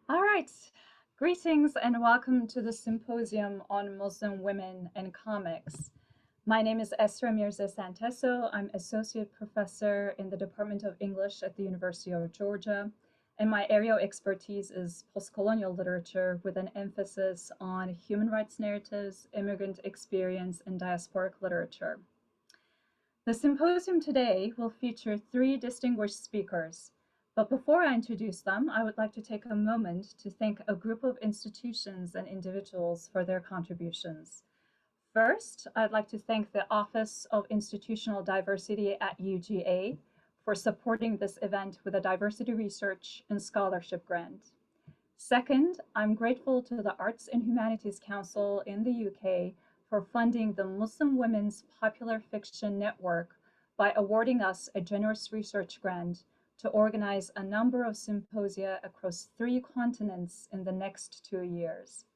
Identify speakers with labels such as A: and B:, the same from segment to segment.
A: All right, greetings and welcome to the Symposium on Muslim Women and Comics. My name is Esra Mirze Santesso. I'm Associate Professor in the Department of English at the University of Georgia, and my area of expertise is postcolonial literature with an emphasis on human rights narratives, immigrant experience, and diasporic literature. The symposium today will feature three distinguished speakers. But before I introduce them, I would like to take a moment to thank a group of institutions and individuals for their contributions. First, I'd like to thank the Office of Institutional Diversity at UGA for supporting this event with a diversity research and scholarship grant. Second, I'm grateful to the Arts and Humanities Council in the UK for funding the Muslim Women's Popular Fiction Network by awarding us a generous research grant to organize a number of symposia across 3 continents in the next 2 years.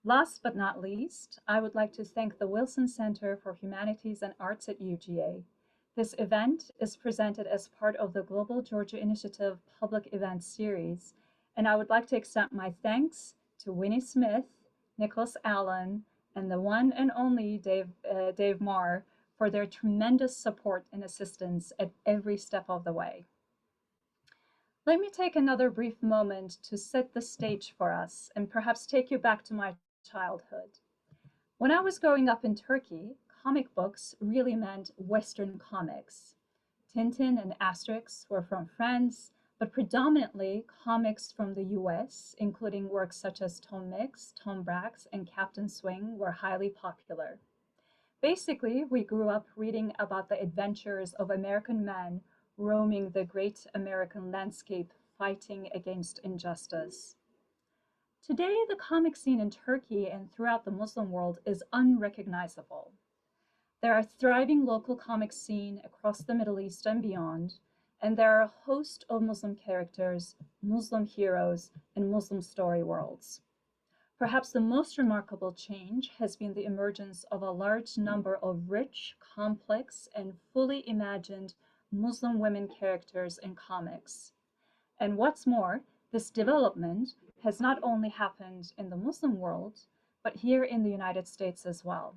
A: Last but not least, I would like to thank the Wilson Center for Humanities and Arts at UGA. This event is presented as part of the Global Georgia Initiative Public Event Series, and I would like to extend my thanks to Winnie Smith, Nicholas Allen, and the one and only Dave Marr for their tremendous support and assistance at every step of the way. Let me take another brief moment to set the stage for us and perhaps take you back to my childhood. When I was growing up in Turkey, comic books really meant Western comics. Tintin and Asterix were from France, but predominantly comics from the US, including works such as Tom Mix, Tom Brax, and Captain Swing were highly popular. Basically, we grew up reading about the adventures of American men roaming the great American landscape, fighting against injustice. Today, the comic scene in Turkey and throughout the Muslim world is unrecognizable. There are thriving local comic scene across the Middle East and beyond, and there are a host of Muslim characters, Muslim heroes, and Muslim story worlds. Perhaps the most remarkable change has been the emergence of a large number of rich, complex, and fully imagined Muslim women characters in comics. And what's more, this development has not only happened in the Muslim world, but here in the United States as well.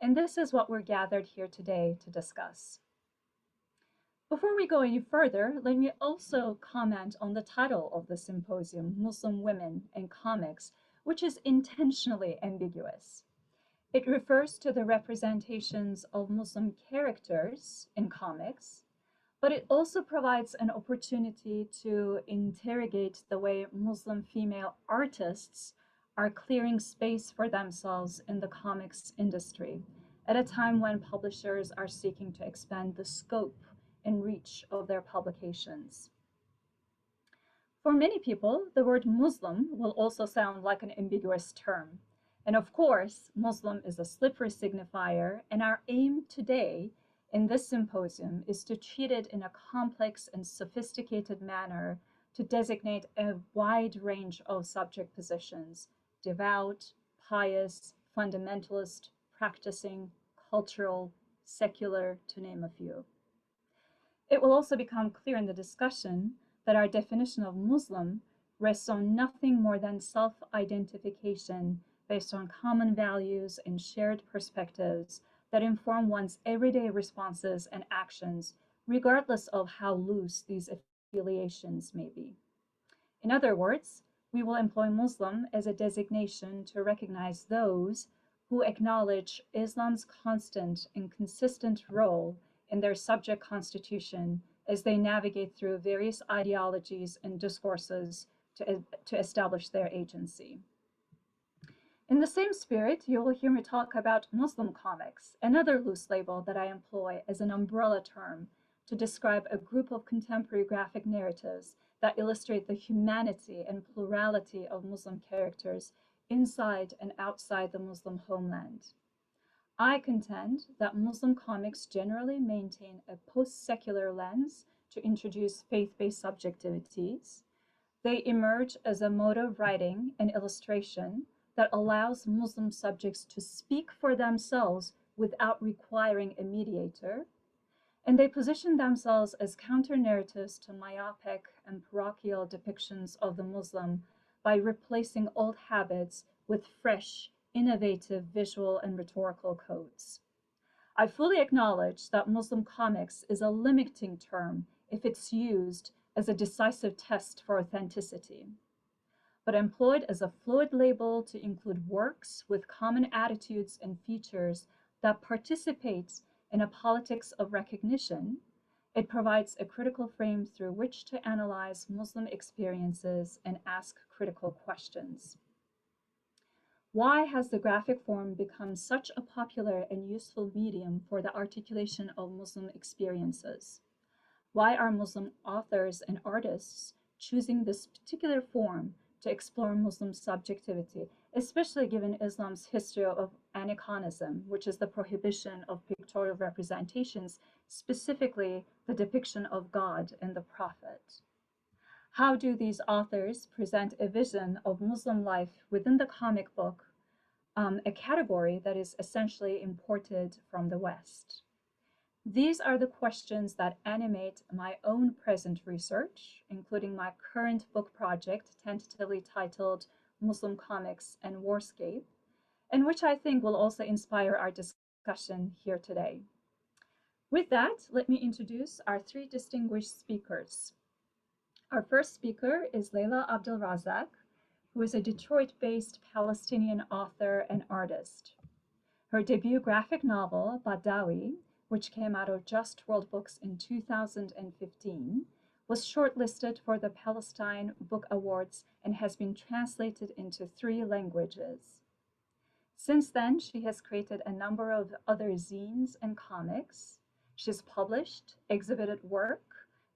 A: And this is what we're gathered here today to discuss. Before we go any further, let me also comment on the title of the symposium, Muslim Women in Comics, which is intentionally ambiguous. It refers to the representations of Muslim characters in comics, but it also provides an opportunity to interrogate the way Muslim female artists are clearing space for themselves in the comics industry at a time when publishers are seeking to expand the scope and reach of their publications. For many people, the word Muslim will also sound like an ambiguous term. And of course, Muslim is a slippery signifier, and our aim today in this symposium is to treat it in a complex and sophisticated manner to designate a wide range of subject positions: devout, pious, fundamentalist, practicing, cultural, secular, to name a few. It will also become clear in the discussion that our definition of Muslim rests on nothing more than self-identification based on common values and shared perspectives that inform one's everyday responses and actions, regardless of how loose these affiliations may be. In other words, we will employ Muslim as a designation to recognize those who acknowledge Islam's constant and consistent role in their subject constitution as they navigate through various ideologies and discourses to establish their agency. In the same spirit, you will hear me talk about Muslim comics, another loose label that I employ as an umbrella term to describe a group of contemporary graphic narratives that illustrate the humanity and plurality of Muslim characters inside and outside the Muslim homeland. I contend that Muslim comics generally maintain a post-secular lens to introduce faith-based subjectivities. They emerge as a mode of writing and illustration that allows Muslim subjects to speak for themselves without requiring a mediator. and they position themselves as counter-narratives to myopic and parochial depictions of the Muslim by replacing old habits with fresh, innovative visual and rhetorical codes. I fully acknowledge that Muslim comics is a limiting term if it's used as a decisive test for authenticity, but employed as a fluid label to include works with common attitudes and features that participate in a politics of recognition, it provides a critical frame through which to analyze Muslim experiences and ask critical questions. Why has the graphic form become such a popular and useful medium for the articulation of Muslim experiences? Why are Muslim authors and artists choosing this particular form to explore Muslim subjectivity, especially given Islam's history of aniconism, which is the prohibition of pictorial representations, specifically the depiction of God and the Prophet? How do these authors present a vision of Muslim life within the comic book, a category that is essentially imported from the West? These are the questions that animate my own present research, including my current book project, tentatively titled Muslim Comics and Warscape, and which I think will also inspire our discussion here today. With that, let me introduce our three distinguished speakers. Our first speaker is Leila Abdelrazaq, who is a Detroit-based Palestinian author and artist. Her debut graphic novel, Baddawi, which came out of Just World Books in 2015, was shortlisted for the Palestine Book Awards and has been translated into 3 languages. Since then, she has created a number of other zines and comics. She's published, exhibited work,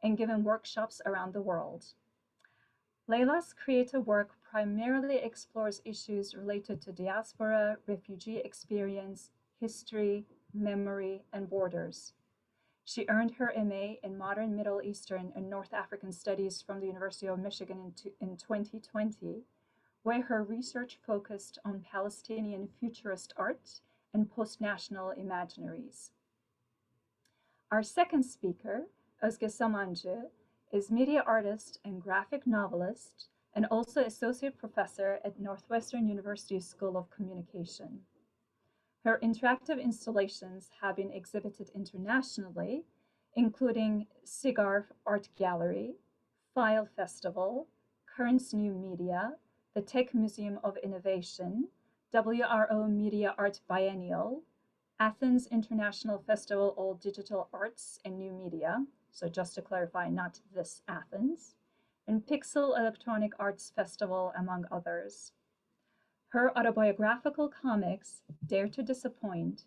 A: and given workshops around the world. Leila's creative work primarily explores issues related to diaspora, refugee experience, history, memory, and borders. She earned her MA in Modern Middle Eastern and North African Studies from the University of Michigan in 2020, where her research focused on Palestinian futurist art and post-national imaginaries. Our second speaker, Ozge Samanci, is media artist and graphic novelist, and also associate professor at Northwestern University School of Communication. Her interactive installations have been exhibited internationally, including Cigar Art Gallery, File Festival, Currents New Media, the Tech Museum of Innovation, WRO Media Art Biennial, Athens International Festival All Digital Arts and New Media, so just to clarify, not this Athens, and Pixel Electronic Arts Festival, among others. Her autobiographical comics, Dare to Disappoint,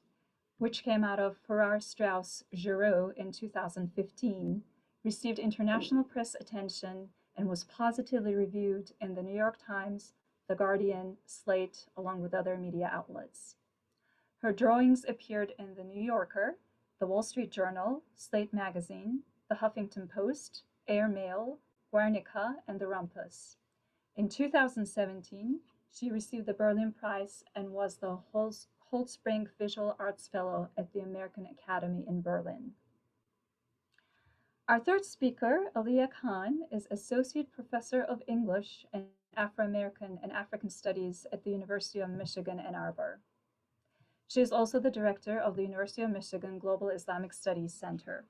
A: which came out of Farrar Straus Giroux in 2015, received international press attention and was positively reviewed in the New York Times, The Guardian, Slate, along with other media outlets. Her drawings appeared in The New Yorker, The Wall Street Journal, Slate Magazine, The Huffington Post, Airmail, Guernica, and The Rumpus. In 2017, she received the Berlin Prize and was the Holtzbrinck Visual Arts Fellow at the American Academy in Berlin. Our third speaker, Aliyah Khan, is Associate Professor of English and Afroamerican and African Studies at the University of Michigan, Ann Arbor. She is also the director of the University of Michigan Global Islamic Studies Center.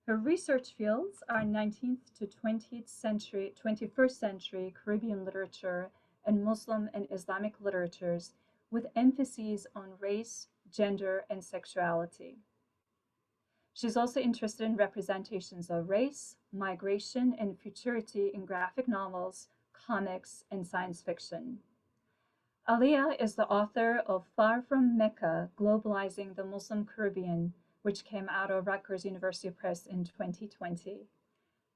A: Her research fields are 19th to 21st century Caribbean literature and Muslim and Islamic literatures, with emphases on race, gender, and sexuality. She's also interested in representations of race, migration, and futurity in graphic novels, comics, and science fiction. Aliyah is the author of Far From Mecca, Globalizing the Muslim Caribbean, which came out of Rutgers University Press in 2020.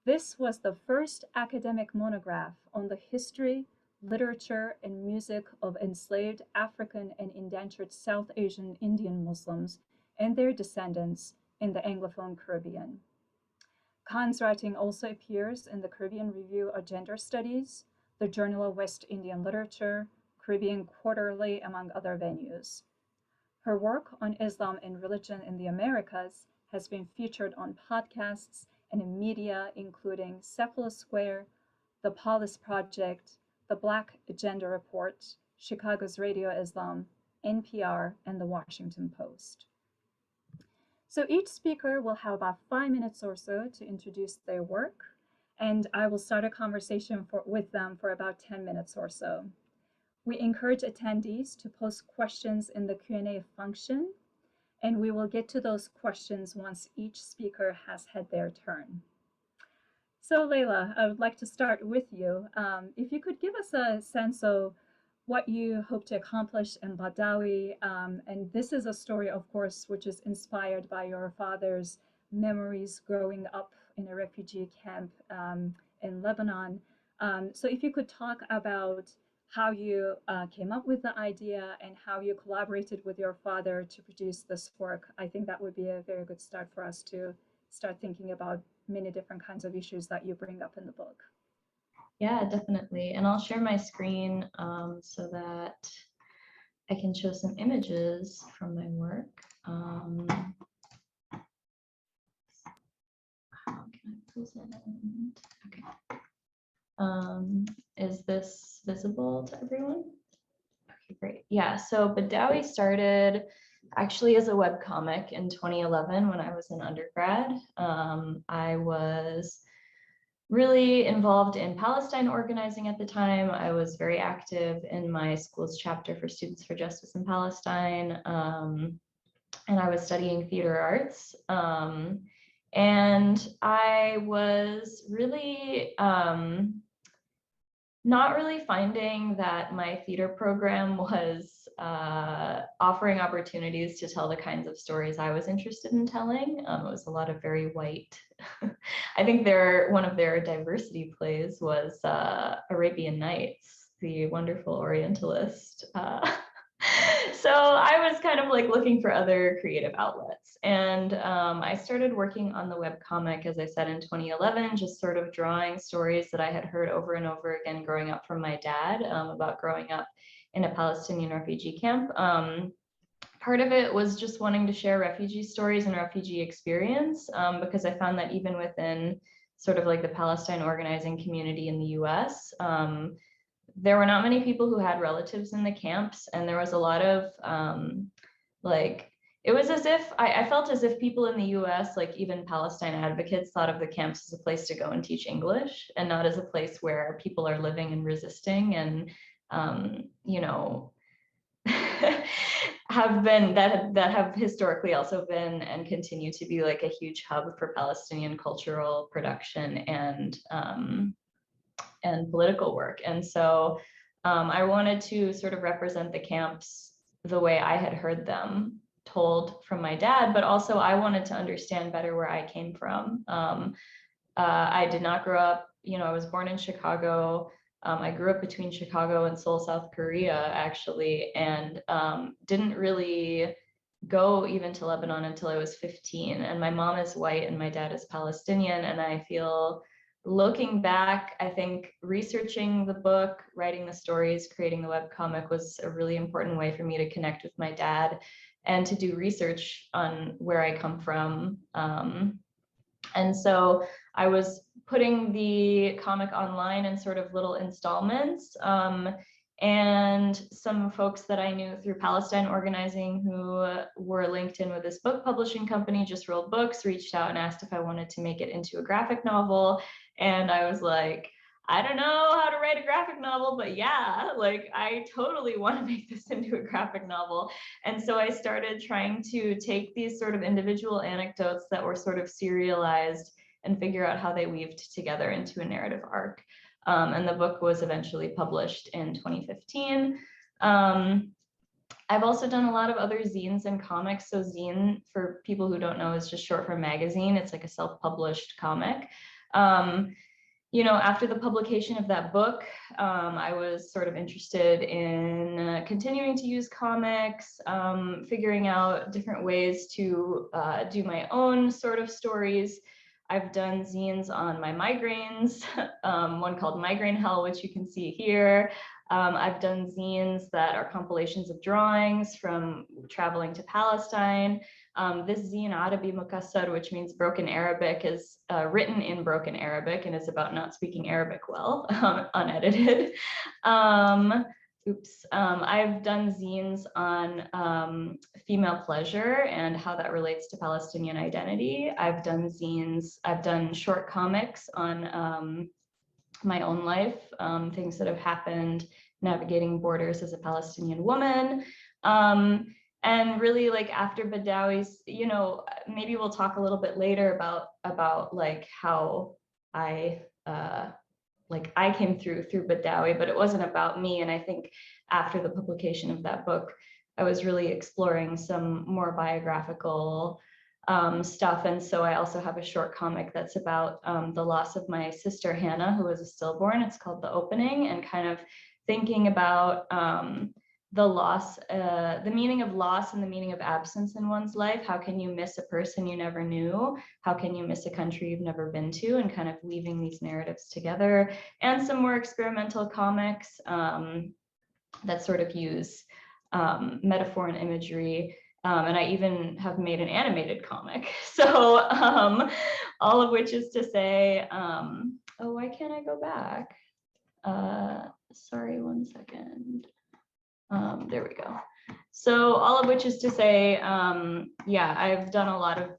A: This was the first academic monograph on the history, literature, and music of enslaved African and indentured South Asian Indian Muslims and their descendants in the Anglophone Caribbean. Khan's writing also appears in the Caribbean Review of Gender Studies, the Journal of West Indian Literature, Caribbean Quarterly, among other venues. Her work on Islam and religion in the Americas has been featured on podcasts and in media, including Cephalus Square, The Polis Project, The Black Agenda Report, Chicago's Radio Islam, NPR, and The Washington Post. So each speaker will have about 5 minutes or so to introduce their work, and I will start a conversation with them for about 10 minutes or so. We encourage attendees to post questions in the Q&A function, and we will get to those questions once each speaker has had their turn. So Leila, I would like to start with you. If you could give us a sense of what you hope to accomplish in Baddawi, and this is a story, of course, which is inspired by your father's memories growing up in a refugee camp in Lebanon. So if you could talk about how you came up with the idea and how you collaborated with your father to produce this work, I think that would be a very good start for us to start thinking about many different kinds of issues that you bring up in the book.
B: Yeah, definitely. And I'll share my screen so that I can show some images from my work. How can I present? Okay. Is this visible to everyone? Okay, great. Yeah, so Baddawi started actually as a webcomic in 2011 when I was an undergrad. I was really involved in Palestine organizing at the time. I was very active in my school's chapter for Students for Justice in Palestine. And I was studying theater arts. And I was really not really finding that my theater program was offering opportunities to tell the kinds of stories I was interested in telling. It was a lot of very white. I think one of their diversity plays was Arabian Nights, the wonderful Orientalist. So I was kind of like looking for other creative outlets. And I started working on the webcomic, as I said, in 2011, just sort of drawing stories that I had heard over and over again growing up from my dad about growing up in a Palestinian refugee camp. Part of it was just wanting to share refugee stories and refugee experience, because I found that even within sort of like the Palestine organizing community in the US, there were not many people who had relatives in the camps, and there was a lot of it was as if I felt as if people in the US, like even Palestine advocates, thought of the camps as a place to go and teach English and not as a place where people are living and resisting and you know have historically also been and continue to be like a huge hub for Palestinian cultural production and political work. And so I wanted to sort of represent the camps the way I had heard them told from my dad, but also I wanted to understand better where I came from. I did not grow up, I was born in Chicago. I grew up between Chicago and Seoul, South Korea, actually, and didn't really go even to Lebanon until I was 15. And my mom is white and my dad is Palestinian. And I feel, looking back, I think researching the book, writing the stories, creating the webcomic was a really important way for me to connect with my dad and to do research on where I come from. And so I was putting the comic online in sort of little installments. And some folks that I knew through Palestine organizing who were linked in with this book publishing company, Just Rolled Books, reached out and asked if I wanted to make it into a graphic novel. And I was like, I don't know how to write a graphic novel, but yeah, like I totally want to make this into a graphic novel. And so I started trying to take these sort of individual anecdotes that were sort of serialized and figure out how they weaved together into a narrative arc. And the book was eventually published in 2015. I've also done a lot of other zines and comics. So zine, for people who don't know, is just short for magazine. It's like a self-published comic. After the publication of that book, I was sort of interested in continuing to use comics, figuring out different ways to do my own sort of stories. I've done zines on my migraines, one called Migraine Hell, which you can see here. I've done zines that are compilations of drawings from traveling to Palestine. This zine, Arabi Mukassar, which means broken Arabic, is written in broken Arabic and is about not speaking Arabic well, unedited. I've done zines on female pleasure and how that relates to Palestinian identity. I've done zines, I've done short comics on my own life, things that have happened navigating borders as a Palestinian woman. And really, like, after Baddawi's, you know, maybe we'll talk a little bit later about like how I came through Baddawi, but it wasn't about me. And I think after the publication of that book, I was really exploring some more biographical stuff. And so I also have a short comic that's about the loss of my sister Hannah, who was a stillborn. It's called The Opening, and kind of thinking about the loss, the meaning of loss and the meaning of absence in one's life. How can you miss a person you never knew? How can you miss a country you've never been to? And kind of weaving these narratives together. And some more experimental comics that sort of use metaphor and imagery. And I even have made an animated comic. So all of which is to say, oh, why can't I go back? Sorry, one second. There we go. So all of which is to say, yeah, I've done a lot of,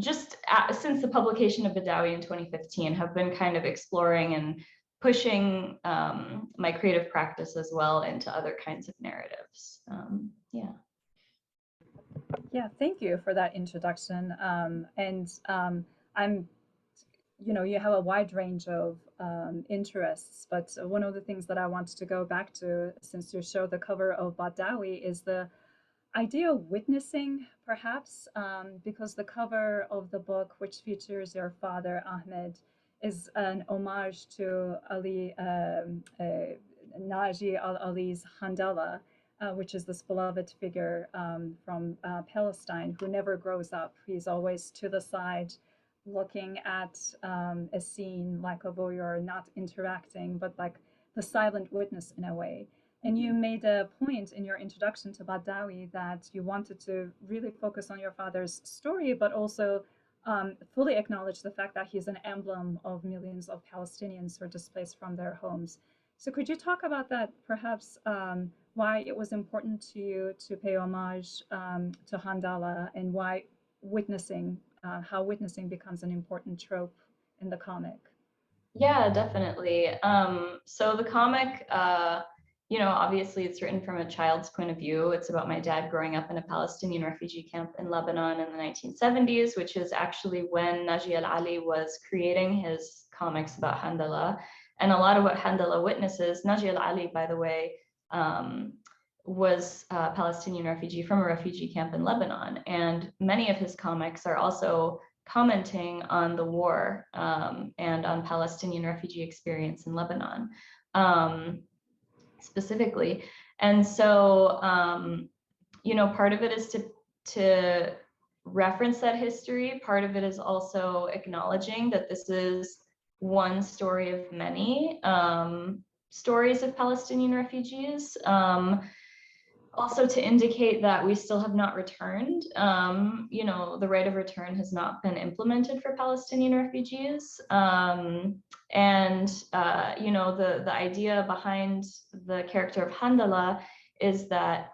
B: since the publication of Baddawi in 2015, have been kind of exploring and pushing my creative practice as well into other kinds of narratives. Yeah.
A: Yeah, thank you for that introduction. I'm, you know, you have a wide range of interests, but one of the things that I wanted to go back to, since you show the cover of Baddawi, is the idea of witnessing, perhaps, because the cover of the book, which features your father, Ahmed, is an homage to Najib Ali's Handala, which is this beloved figure from Palestine who never grows up. He's always to the side, looking at a scene like a voyeur, not interacting, but like the silent witness in a way. And you made a point in your introduction to Baddawi that you wanted to really focus on your father's story, but also fully acknowledge the fact that he's an emblem of millions of Palestinians who are displaced from their homes. So could you talk about that, perhaps why it was important to you to pay homage to Handala, and why witnessing, how witnessing becomes an important trope in the comic?
B: Yeah, definitely. So the comic, you know, obviously it's written from a child's point of view. It's about my dad growing up in a Palestinian refugee camp in Lebanon in the 1970s, which is actually when Najib Ali was creating his comics about Handala. And a lot of what Handala witnesses, Najib Ali, by the way, was a Palestinian refugee from a refugee camp in Lebanon. And many of his comics are also commenting on the war and on Palestinian refugee experience in Lebanon. Specifically. And so, you know, part of it is to reference that history. Part of it is also acknowledging that this is one story of many stories of Palestinian refugees. Also to indicate that we still have not returned. You know, the right of return has not been implemented for Palestinian refugees. You know, the idea behind the character of Handala is that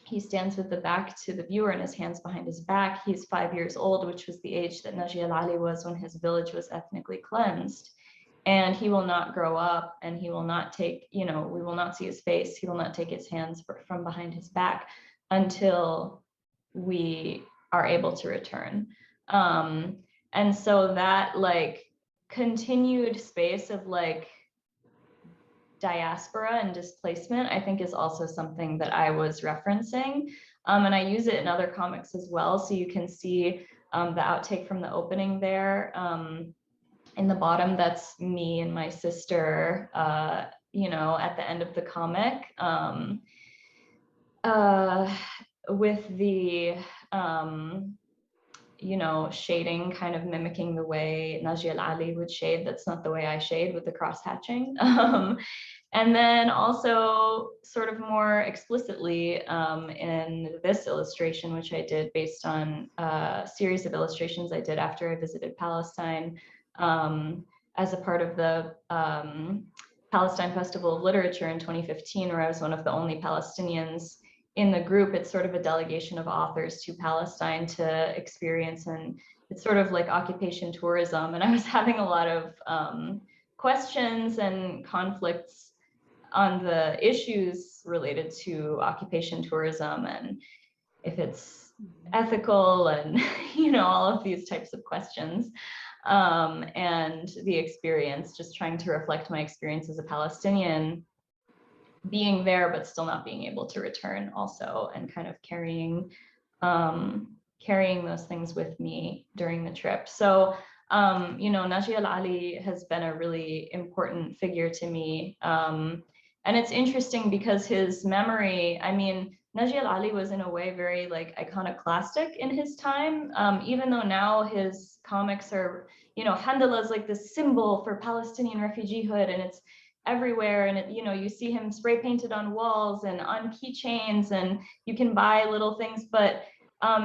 B: he stands with the back to the viewer and his hands behind his back. He's 5 years old, which was the age that Najib Ali was when his village was ethnically cleansed. And he will not grow up, and he will not take, you know, we will not see his face. He will not take his hands from behind his back until we are able to return. And so that like continued space of like diaspora and displacement, I think, is also something that I was referencing. And I use it in other comics as well. So you can see the outtake from the opening there. In the bottom, that's me and my sister, you know, at the end of the comic, with the you know, shading, kind of mimicking the way Najib Ali would shade. That's not the way I shade with the cross hatching. And then also sort of more explicitly in this illustration, which I did based on a series of illustrations I did after I visited Palestine as a part of the Palestine Festival of Literature in 2015, where I was one of the only Palestinians in the group. It's sort of a delegation of authors to Palestine to experience, and it's sort of like occupation tourism. And I was having a lot of questions and conflicts on the issues related to occupation tourism and if it's ethical and, you know, all of these types of questions. And the experience, just trying to reflect my experience as a Palestinian, being there but still not being able to return also, and kind of carrying those things with me during the trip. So you know, Najib Ali has been a really important figure to me. And it's interesting because his memory, I mean, Najib Ali was in a way very like iconoclastic in his time, even though now his comics are, you know, Handala is like the symbol for Palestinian refugeehood, and it's everywhere, and it, you know, you see him spray painted on walls and on keychains, and you can buy little things, but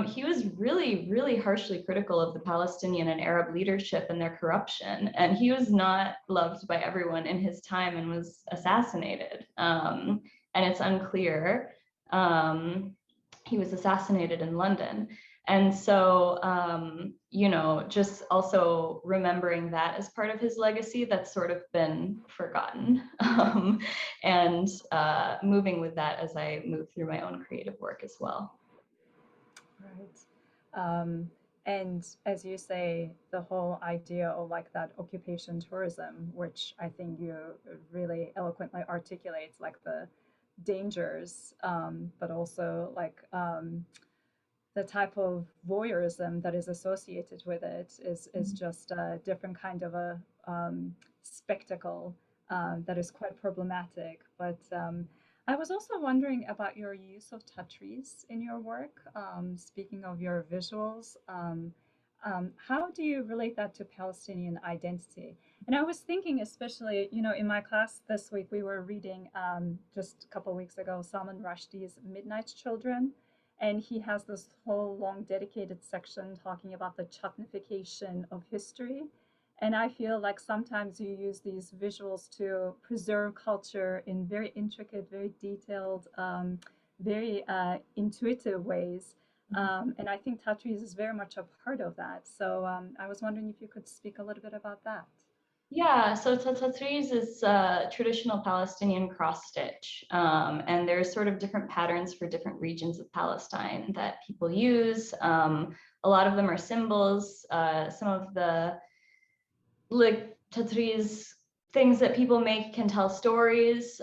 B: he was really, really harshly critical of the Palestinian and Arab leadership and their corruption. And he was not loved by everyone in his time and was assassinated. And it's unclear. He was assassinated in London. And so, you know, just also remembering that as part of his legacy, that's sort of been forgotten. And moving with that as I move through my own creative work as well.
A: Right. And as you say, the whole idea of like that occupation tourism, which I think you really eloquently articulates, like the dangers, but also like the type of voyeurism that is associated with it is just a different kind of a spectacle that is quite problematic. But I was also wondering about your use of tatreez in your work. Speaking of your visuals, how do you relate that to Palestinian identity? And I was thinking, especially, you know, in my class this week, we were reading just a couple of weeks ago, Salman Rushdie's Midnight Children. And he has this whole long dedicated section talking about the Chatnification of history. And I feel like sometimes you use these visuals to preserve culture in very intricate, very detailed, very intuitive ways. And I think tatreez is very much a part of that. So I was wondering if you could speak a little bit about that.
B: Yeah, so tatreez is a traditional Palestinian cross stitch, and there's sort of different patterns for different regions of Palestine that people use. A lot of them are symbols. Some of the like tatreez things that people make can tell stories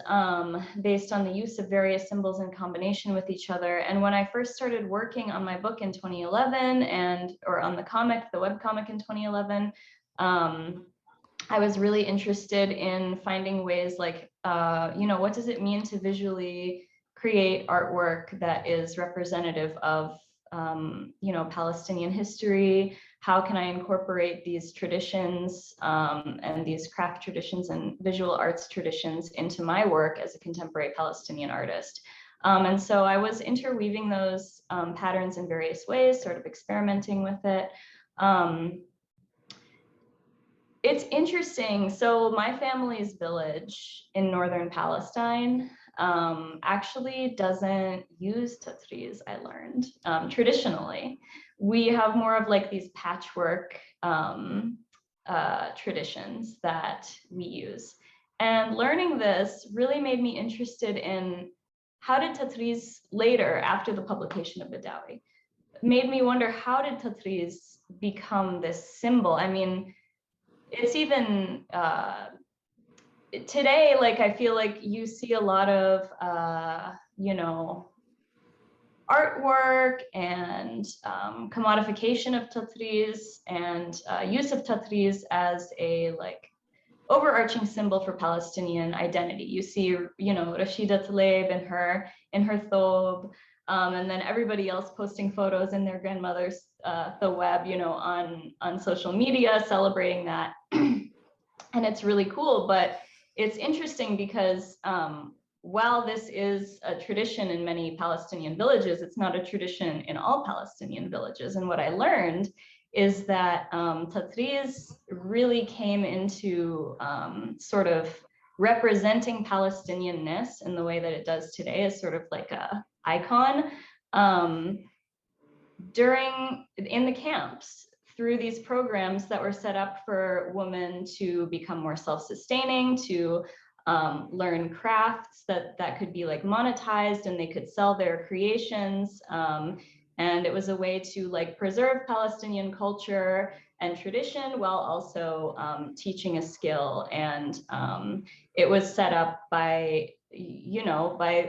B: based on the use of various symbols in combination with each other. And when I first started working on my book in 2011 or on the comic, the webcomic in 2011, I was really interested in finding ways like, you know, what does it mean to visually create artwork that is representative of, you know, Palestinian history? How can I incorporate these traditions and these craft traditions and visual arts traditions into my work as a contemporary Palestinian artist? And so I was interweaving those patterns in various ways, sort of experimenting with it. It's interesting. So my family's village in northern Palestine actually doesn't use tatreez, I learned. Traditionally, we have more of like these patchwork traditions that we use. And learning this really made me interested in how did tatreez later, after the publication of Baddawi, made me wonder, how did tatreez become this symbol? I mean, it's even today, like I feel like you see a lot of you know, artwork and commodification of tatreez and use of tatreez as a like overarching symbol for Palestinian identity. You see, you know, Rashida Tlaib in her thobe. and then everybody else posting photos in their grandmother's the web, you know, on social media, celebrating that. And it's really cool, but it's interesting because while this is a tradition in many Palestinian villages, it's not a tradition in all Palestinian villages. And what I learned is that Tatriz really came into sort of representing Palestinianness in the way that it does today as sort of like a icon in the camps, through these programs that were set up for women to become more self-sustaining, to learn crafts that could be like monetized and they could sell their creations. And it was a way to like preserve Palestinian culture and tradition while also teaching a skill. And it was set up by, you know, by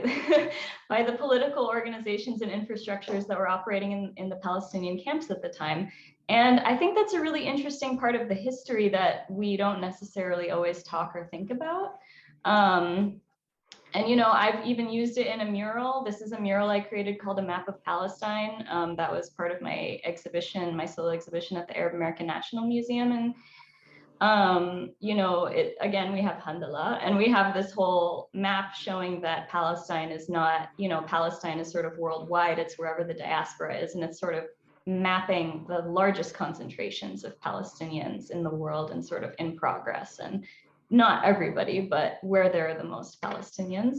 B: by the political organizations and infrastructures that were operating in the Palestinian camps at the time. And I think that's a really interesting part of the history that we don't necessarily always talk or think about. And, you know, I've even used it in a mural. This is a mural I created called a Map of Palestine. That was part of my exhibition, my solo exhibition at the Arab American National Museum. And, you know, again, we have Handala, and we have this whole map showing that Palestine is not, you know, Palestine is sort of worldwide. It's wherever the diaspora is, and it's sort of mapping the largest concentrations of Palestinians in the world and sort of in progress, and not everybody, but where there are the most Palestinians.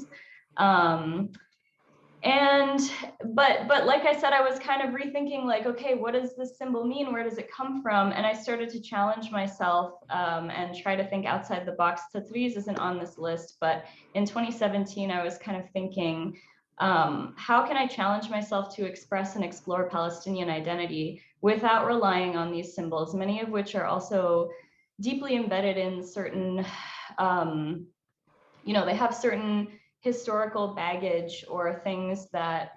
B: But like I said, I was kind of rethinking like, okay, what does this symbol mean? Where does it come from? And I started to challenge myself and try to think outside the box. Tatriz isn't on this list, but in 2017, I was kind of thinking, how can I challenge myself to express and explore Palestinian identity without relying on these symbols, many of which are also deeply embedded in certain, you know, they have certain historical baggage or things that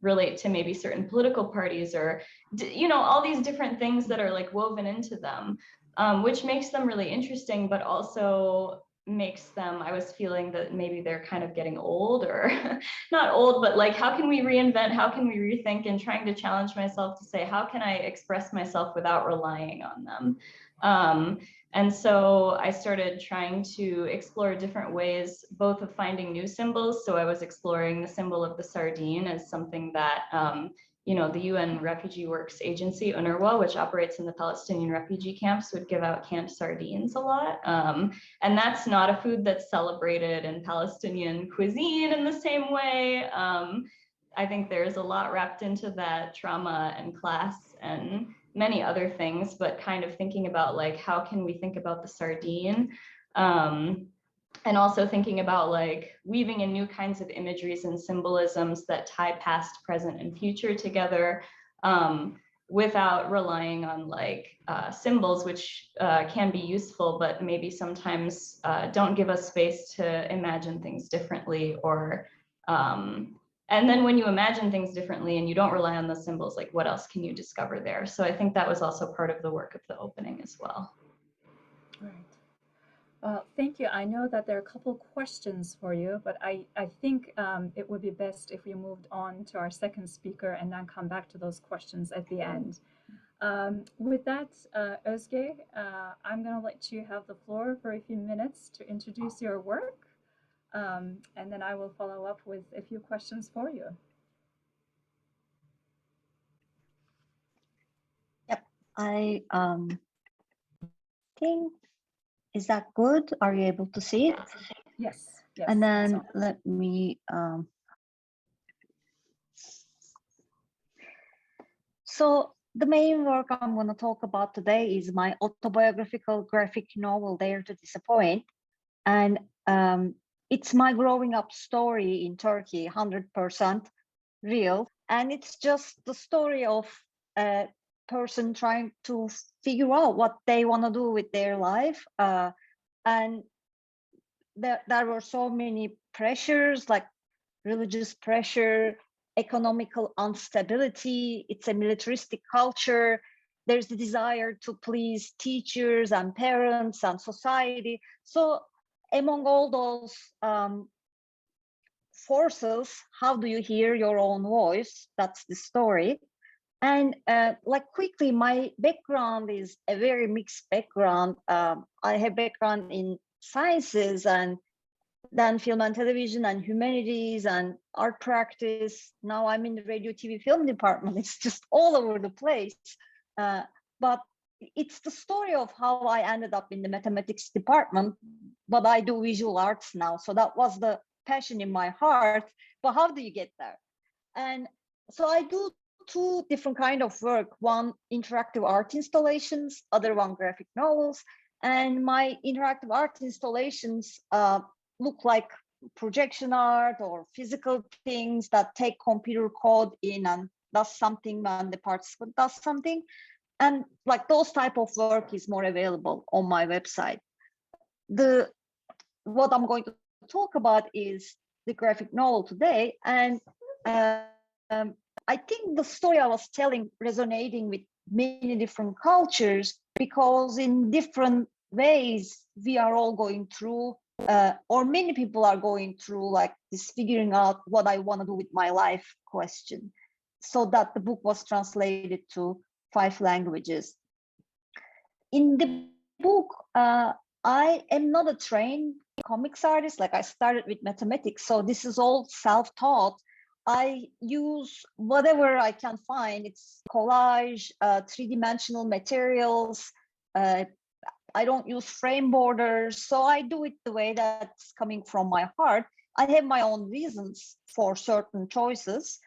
B: relate to maybe certain political parties, or, you know, all these different things that are like woven into them, which makes them really interesting, but also makes them, I was feeling that maybe they're kind of getting old, or not old, but like, how can we reinvent, how can we rethink, and trying to challenge myself to say, how can I express myself without relying on them? And so I started trying to explore different ways, both of finding new symbols. So I was exploring the symbol of the sardine as something that, you know, the UN Refugee Works Agency, UNRWA, which operates in the Palestinian refugee camps, would give out canned sardines a lot. And that's not a food that's celebrated in Palestinian cuisine in the same way. I think there's a lot wrapped into that, trauma and class and many other things, but kind of thinking about like, how can we think about the sardine? And also thinking about like weaving in new kinds of imageries and symbolisms that tie past, present, and future together, without relying on like symbols, which can be useful, but maybe sometimes don't give us space to imagine things differently, or and then when you imagine things differently and you don't rely on the symbols, like what else can you discover there? So I think that was also part of the work of the opening as well.
A: Right. Thank you. I know that there are a couple questions for you, but I think it would be best if we moved on to our second speaker and then come back to those questions at the end. With that, Ozge, I'm going to let you have the floor for a few minutes to introduce your work. And then I will follow up with a few questions for you.
C: Yep, I think, is that good? Are you able to see it?
A: Yes. Yes.
C: And then let me, so the main work I'm going to talk about today is my autobiographical graphic novel, Dare to Disappoint. And it's my growing up story in Turkey, 100% real. And it's just the story of a person trying to figure out what they want to do with their life. And there were so many pressures, like religious pressure, economical instability. It's a militaristic culture. There's the desire to please teachers and parents and society. So among all those forces, how do you hear your own voice? That's the story. And like quickly, my background is a very mixed background. I have background in sciences and then film and television and humanities and art practice. Now I'm in the radio, TV, film department. It's just all over the place. But it's the story of how I ended up in the mathematics department, but I do visual arts now. So that was the passion in my heart. But how do you get there? And so I do two different kind of work, one interactive art installations, other one graphic novels. And my interactive art installations look like projection art or physical things that take computer code in and does something when the participant does something. And like those type of work is more available on my website. What I'm going to talk about is the graphic novel today. And I think the story I was telling resonating with many different cultures, because in different ways we are all going through, or many people are going through like this figuring out what I want to do with my life question. So that the book was translated to 5 languages. In the book, I am not a trained comics artist. Like I started with mathematics, so this is all self-taught. I use whatever I can find. It's collage, 3-dimensional materials. I don't use frame borders, so I do it the way that's coming from my heart. I have my own reasons for certain choices.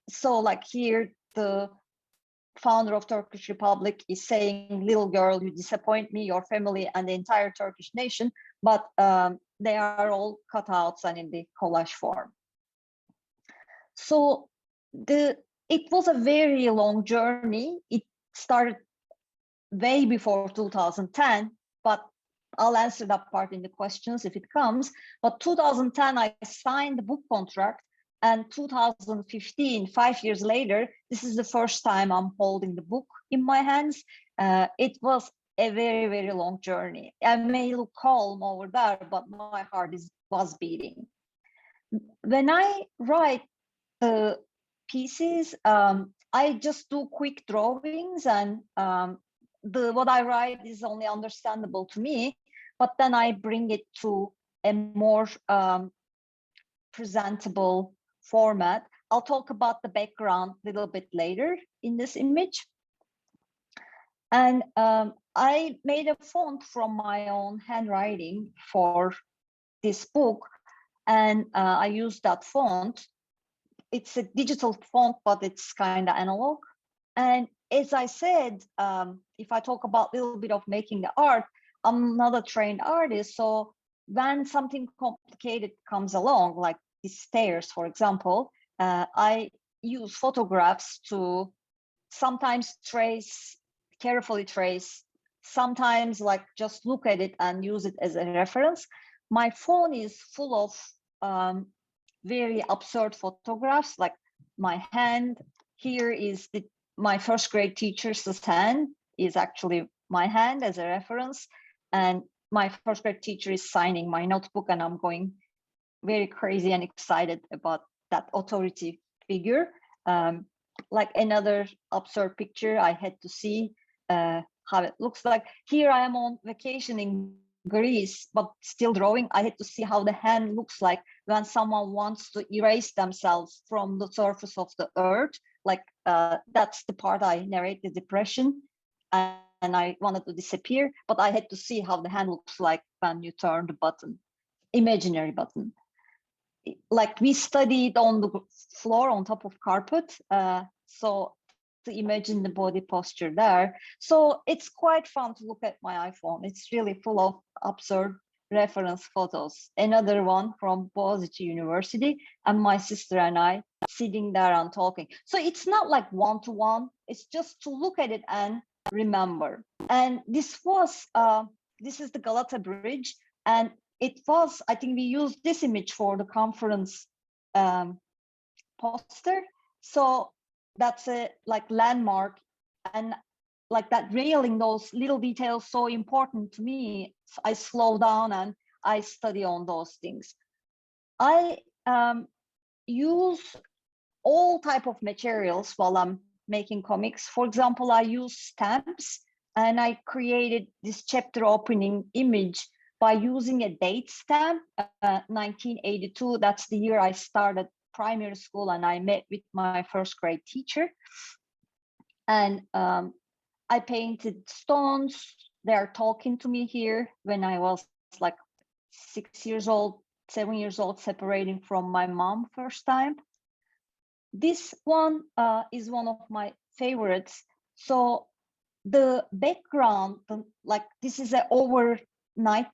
C: So like here, the founder of Turkish Republic is saying, little girl, you disappoint me, your family, and the entire Turkish nation, but they are all cutouts and in the collage form. So it was a very long journey. It started way before 2010, but I'll answer that part in the questions if it comes. But 2010, I signed the book contract, and 2015, 5 years later, this is the first time I'm holding the book in my hands. It was a very, very long journey. I may look calm over there, but my heart was beating. When I write the pieces, I just do quick drawings, and what I write is only understandable to me, but then I bring it to a more presentable format. I'll talk about the background a little bit later in this image. And I made a font from my own handwriting for this book, and I used that font. It's a digital font, but it's kind of analog. And as I said, if I talk about a little bit of making the art, I'm not a trained artist. So when something complicated comes along, like these stairs, for example, I use photographs to sometimes carefully trace, sometimes like just look at it and use it as a reference. My phone is full of very absurd photographs, like my hand here is my first grade teacher's hand is actually my hand as a reference. And my first grade teacher is signing my notebook, and I'm going very crazy and excited about that authority figure. Like another absurd picture, I had to see how it looks like. Here I am on vacation in Greece, but still drawing. I had to see how the hand looks like when someone wants to erase themselves from the surface of the earth. Like that's the part I narrate, the depression, and I wanted to disappear, but I had to see how the hand looks like when you turn the button, imaginary button. Like we studied on the floor on top of carpet, so to imagine the body posture there. So it's quite fun to look at my iPhone. It's really full of absurd reference photos. Another one from Ozge University, and my sister and I sitting there and talking. So it's not like one-to-one, it's just to look at it and remember. And this is the Galata Bridge, and it was, I think we used this image for the conference poster. So that's a like landmark, and like that railing, those little details so important to me. I slow down and I study on those things. I use all type of materials while I'm making comics. For example, I use stamps, and I created this chapter opening image by using a date stamp, 1982. That's the year I started primary school, and I met with my first grade teacher. And I painted stones. They're talking to me here when I was like 6 years old, 7 years old, separating from my mom first time. This one is one of my favorites. So the background, like this is an overnight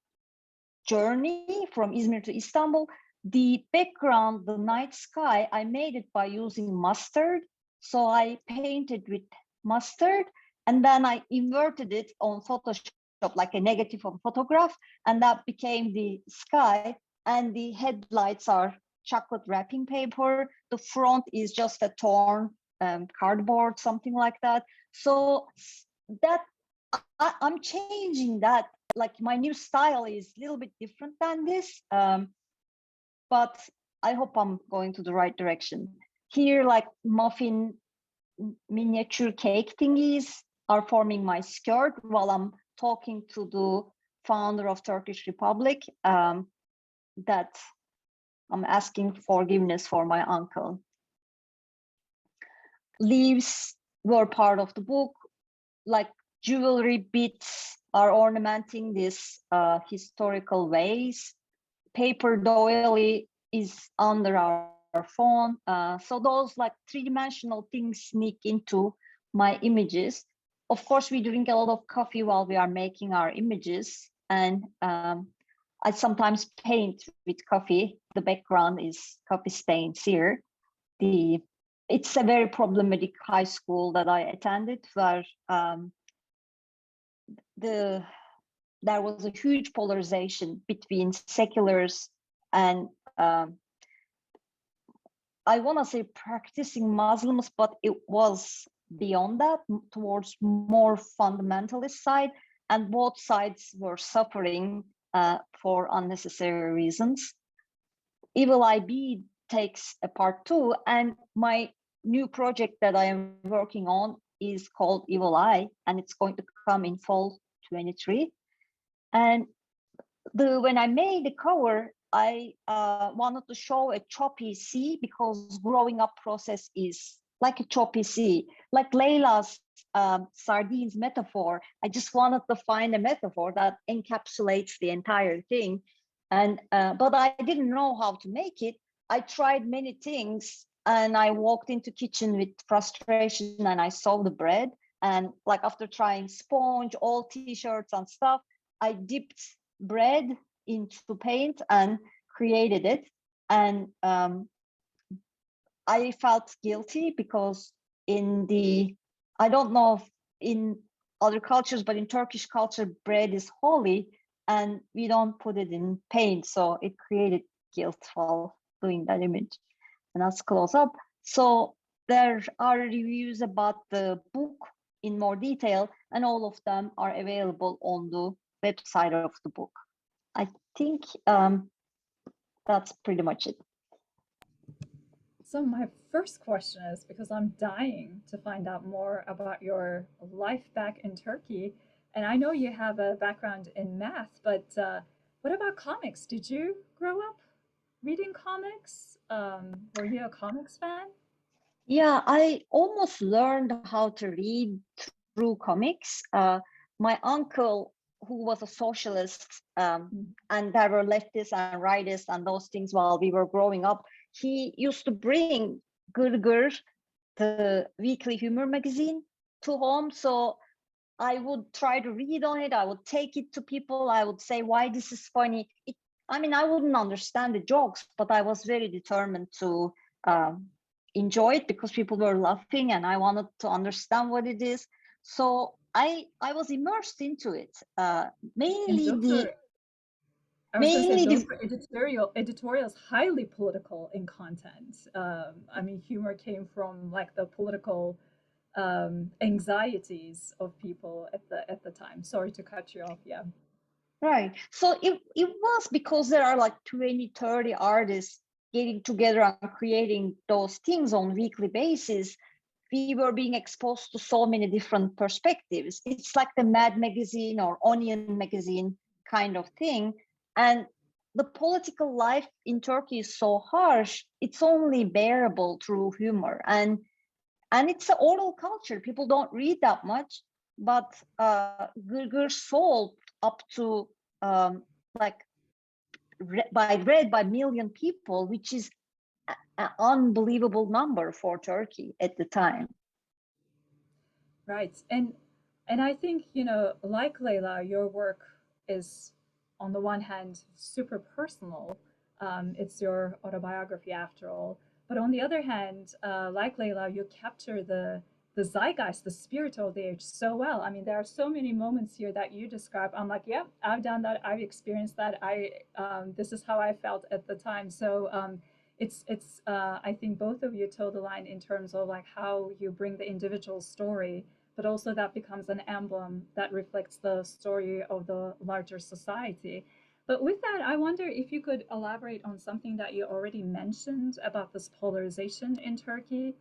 C: journey from Izmir to Istanbul. The background, the night sky, I made it by using mustard. So I painted with mustard, and then I inverted it on Photoshop, like a negative of photograph, and that became the sky. And the headlights are chocolate wrapping paper. The front is just a torn cardboard, something like that. So that I'm changing that. Like my new style is a little bit different than this, but I hope I'm going to the right direction. Here, like muffin miniature cake thingies are forming my skirt while I'm talking to the founder of Turkish Republic, that I'm asking forgiveness for my uncle. Leaves were part of the book, like jewelry bits are ornamenting this historical vase. Paper doily is under our phone. So those like three-dimensional things sneak into my images. Of course, we drink a lot of coffee while we are making our images, and I sometimes paint with coffee. The background is coffee stains here. It's a very problematic high school that I attended, where there was a huge polarization between seculars and I want to say practicing Muslims, but it was beyond that, towards more fundamentalist side, and both sides were suffering for unnecessary reasons. Evil IB takes a part too, and my new project that I am working on is called Evil Eye, and it's going to come in fall 23. And when I made the cover, I wanted to show a choppy sea, because growing up process is like a choppy sea, like Leila's sardines metaphor. I just wanted to find a metaphor that encapsulates the entire thing. And but I didn't know how to make it. I tried many things, and I walked into kitchen with frustration, and I saw the bread. And like after trying sponge, all t-shirts and stuff, I dipped bread into paint and created it. And I felt guilty because I don't know if in other cultures, but in Turkish culture, bread is holy and we don't put it in paint. So it created guilt while doing that image. And that's close up. So there are reviews about the book in more detail, and all of them are available on the website of the book. I think that's pretty much it.
A: So my first question is, because I'm dying to find out more about your life back in Turkey, and I know you have a background in math, but what about comics? Did you grow up reading comics? Were you a comics fan?
C: Yeah, I almost learned how to read through comics. My uncle, who was a socialist, and there were leftists and rightists and those things while we were growing up, he used to bring Gırgır, the weekly humor magazine, to home. So I would try to read on it. I would take it to people. I would say why this is funny. I mean, I wouldn't understand the jokes, but I was very determined to enjoy it because people were laughing, and I wanted to understand what it is. So I was immersed into it. Mainly
A: I was going to say those
C: the
A: were editorials highly political in content. I mean, humor came from like the political anxieties of people at the time. Sorry to cut you off. Yeah.
C: Right. So it was because there are like 20, 30 artists getting together and creating those things on weekly basis. We were being exposed to so many different perspectives. It's like the Mad magazine or Onion magazine kind of thing. And the political life in Turkey is so harsh, it's only bearable through humor. And it's an oral culture. People don't read that much, but Gırgır sold up to like read by million people, which is an unbelievable number for Turkey at the time.
A: Right. And I think, you know, like Leila, your work is on the one hand super personal. It's your autobiography after all. But on the other hand, like Leila, you capture the zeitgeist, the spirit of the age so well. I mean, there are so many moments here that you describe. I'm like, yeah, I've done that. I've experienced that. This is how I felt at the time. So I think both of you toe the line in terms of like how you bring the individual story, but also that becomes an emblem that reflects the story of the larger society. But with that, I wonder if you could elaborate on something that you already mentioned about this polarization in Turkey,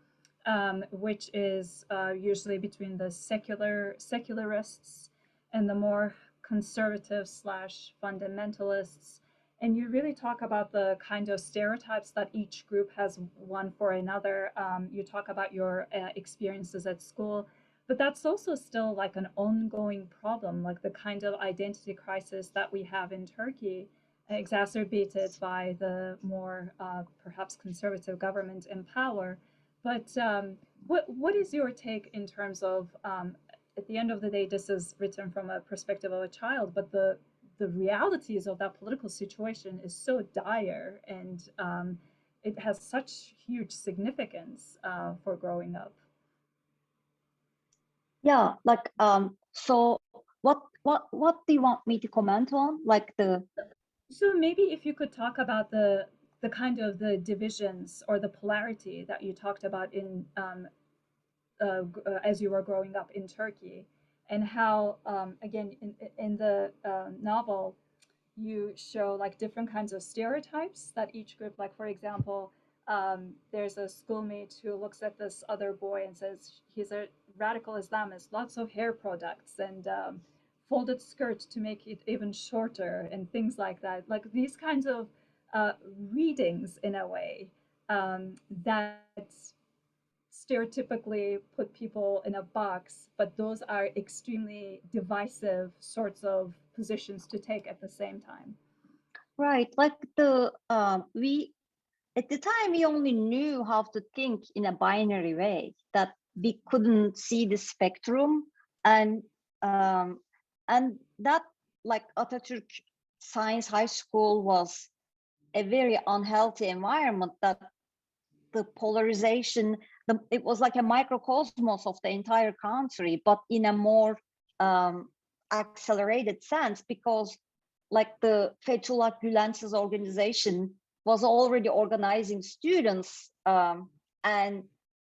A: which is usually between the secularists and the more conservative slash fundamentalists. And you really talk about the kind of stereotypes that each group has one for another. You talk about your experiences at school, but that's also still like an ongoing problem, like the kind of identity crisis that we have in Turkey, exacerbated by the more perhaps conservative government in power. But what is your take in terms of at the end of the day, this is written from a perspective of a child, but the realities of that political situation is so dire, and it has such huge significance for growing up.
C: Yeah, like so what do you want me to comment on? Like the
A: So maybe if you could talk about the kind of the divisions or the polarity that you talked about in as you were growing up in Turkey, and how again in the novel you show like different kinds of stereotypes that each group, like for example, there's a schoolmate who looks at this other boy and says he's a radical Islamist, lots of hair products and folded skirt to make it even shorter and things like that. Like these kinds of readings in a way that stereotypically put people in a box, but those are extremely divisive sorts of positions to take at the same time.
C: right, like the we at the time we only knew how to think in a binary way, that we couldn't see the spectrum, and that like Atatürk Science High School was a very unhealthy environment, that the polarization, it was like a microcosmos of the entire country, but in a more accelerated sense, because like the Fethullah Gülen's organization was already organizing students, and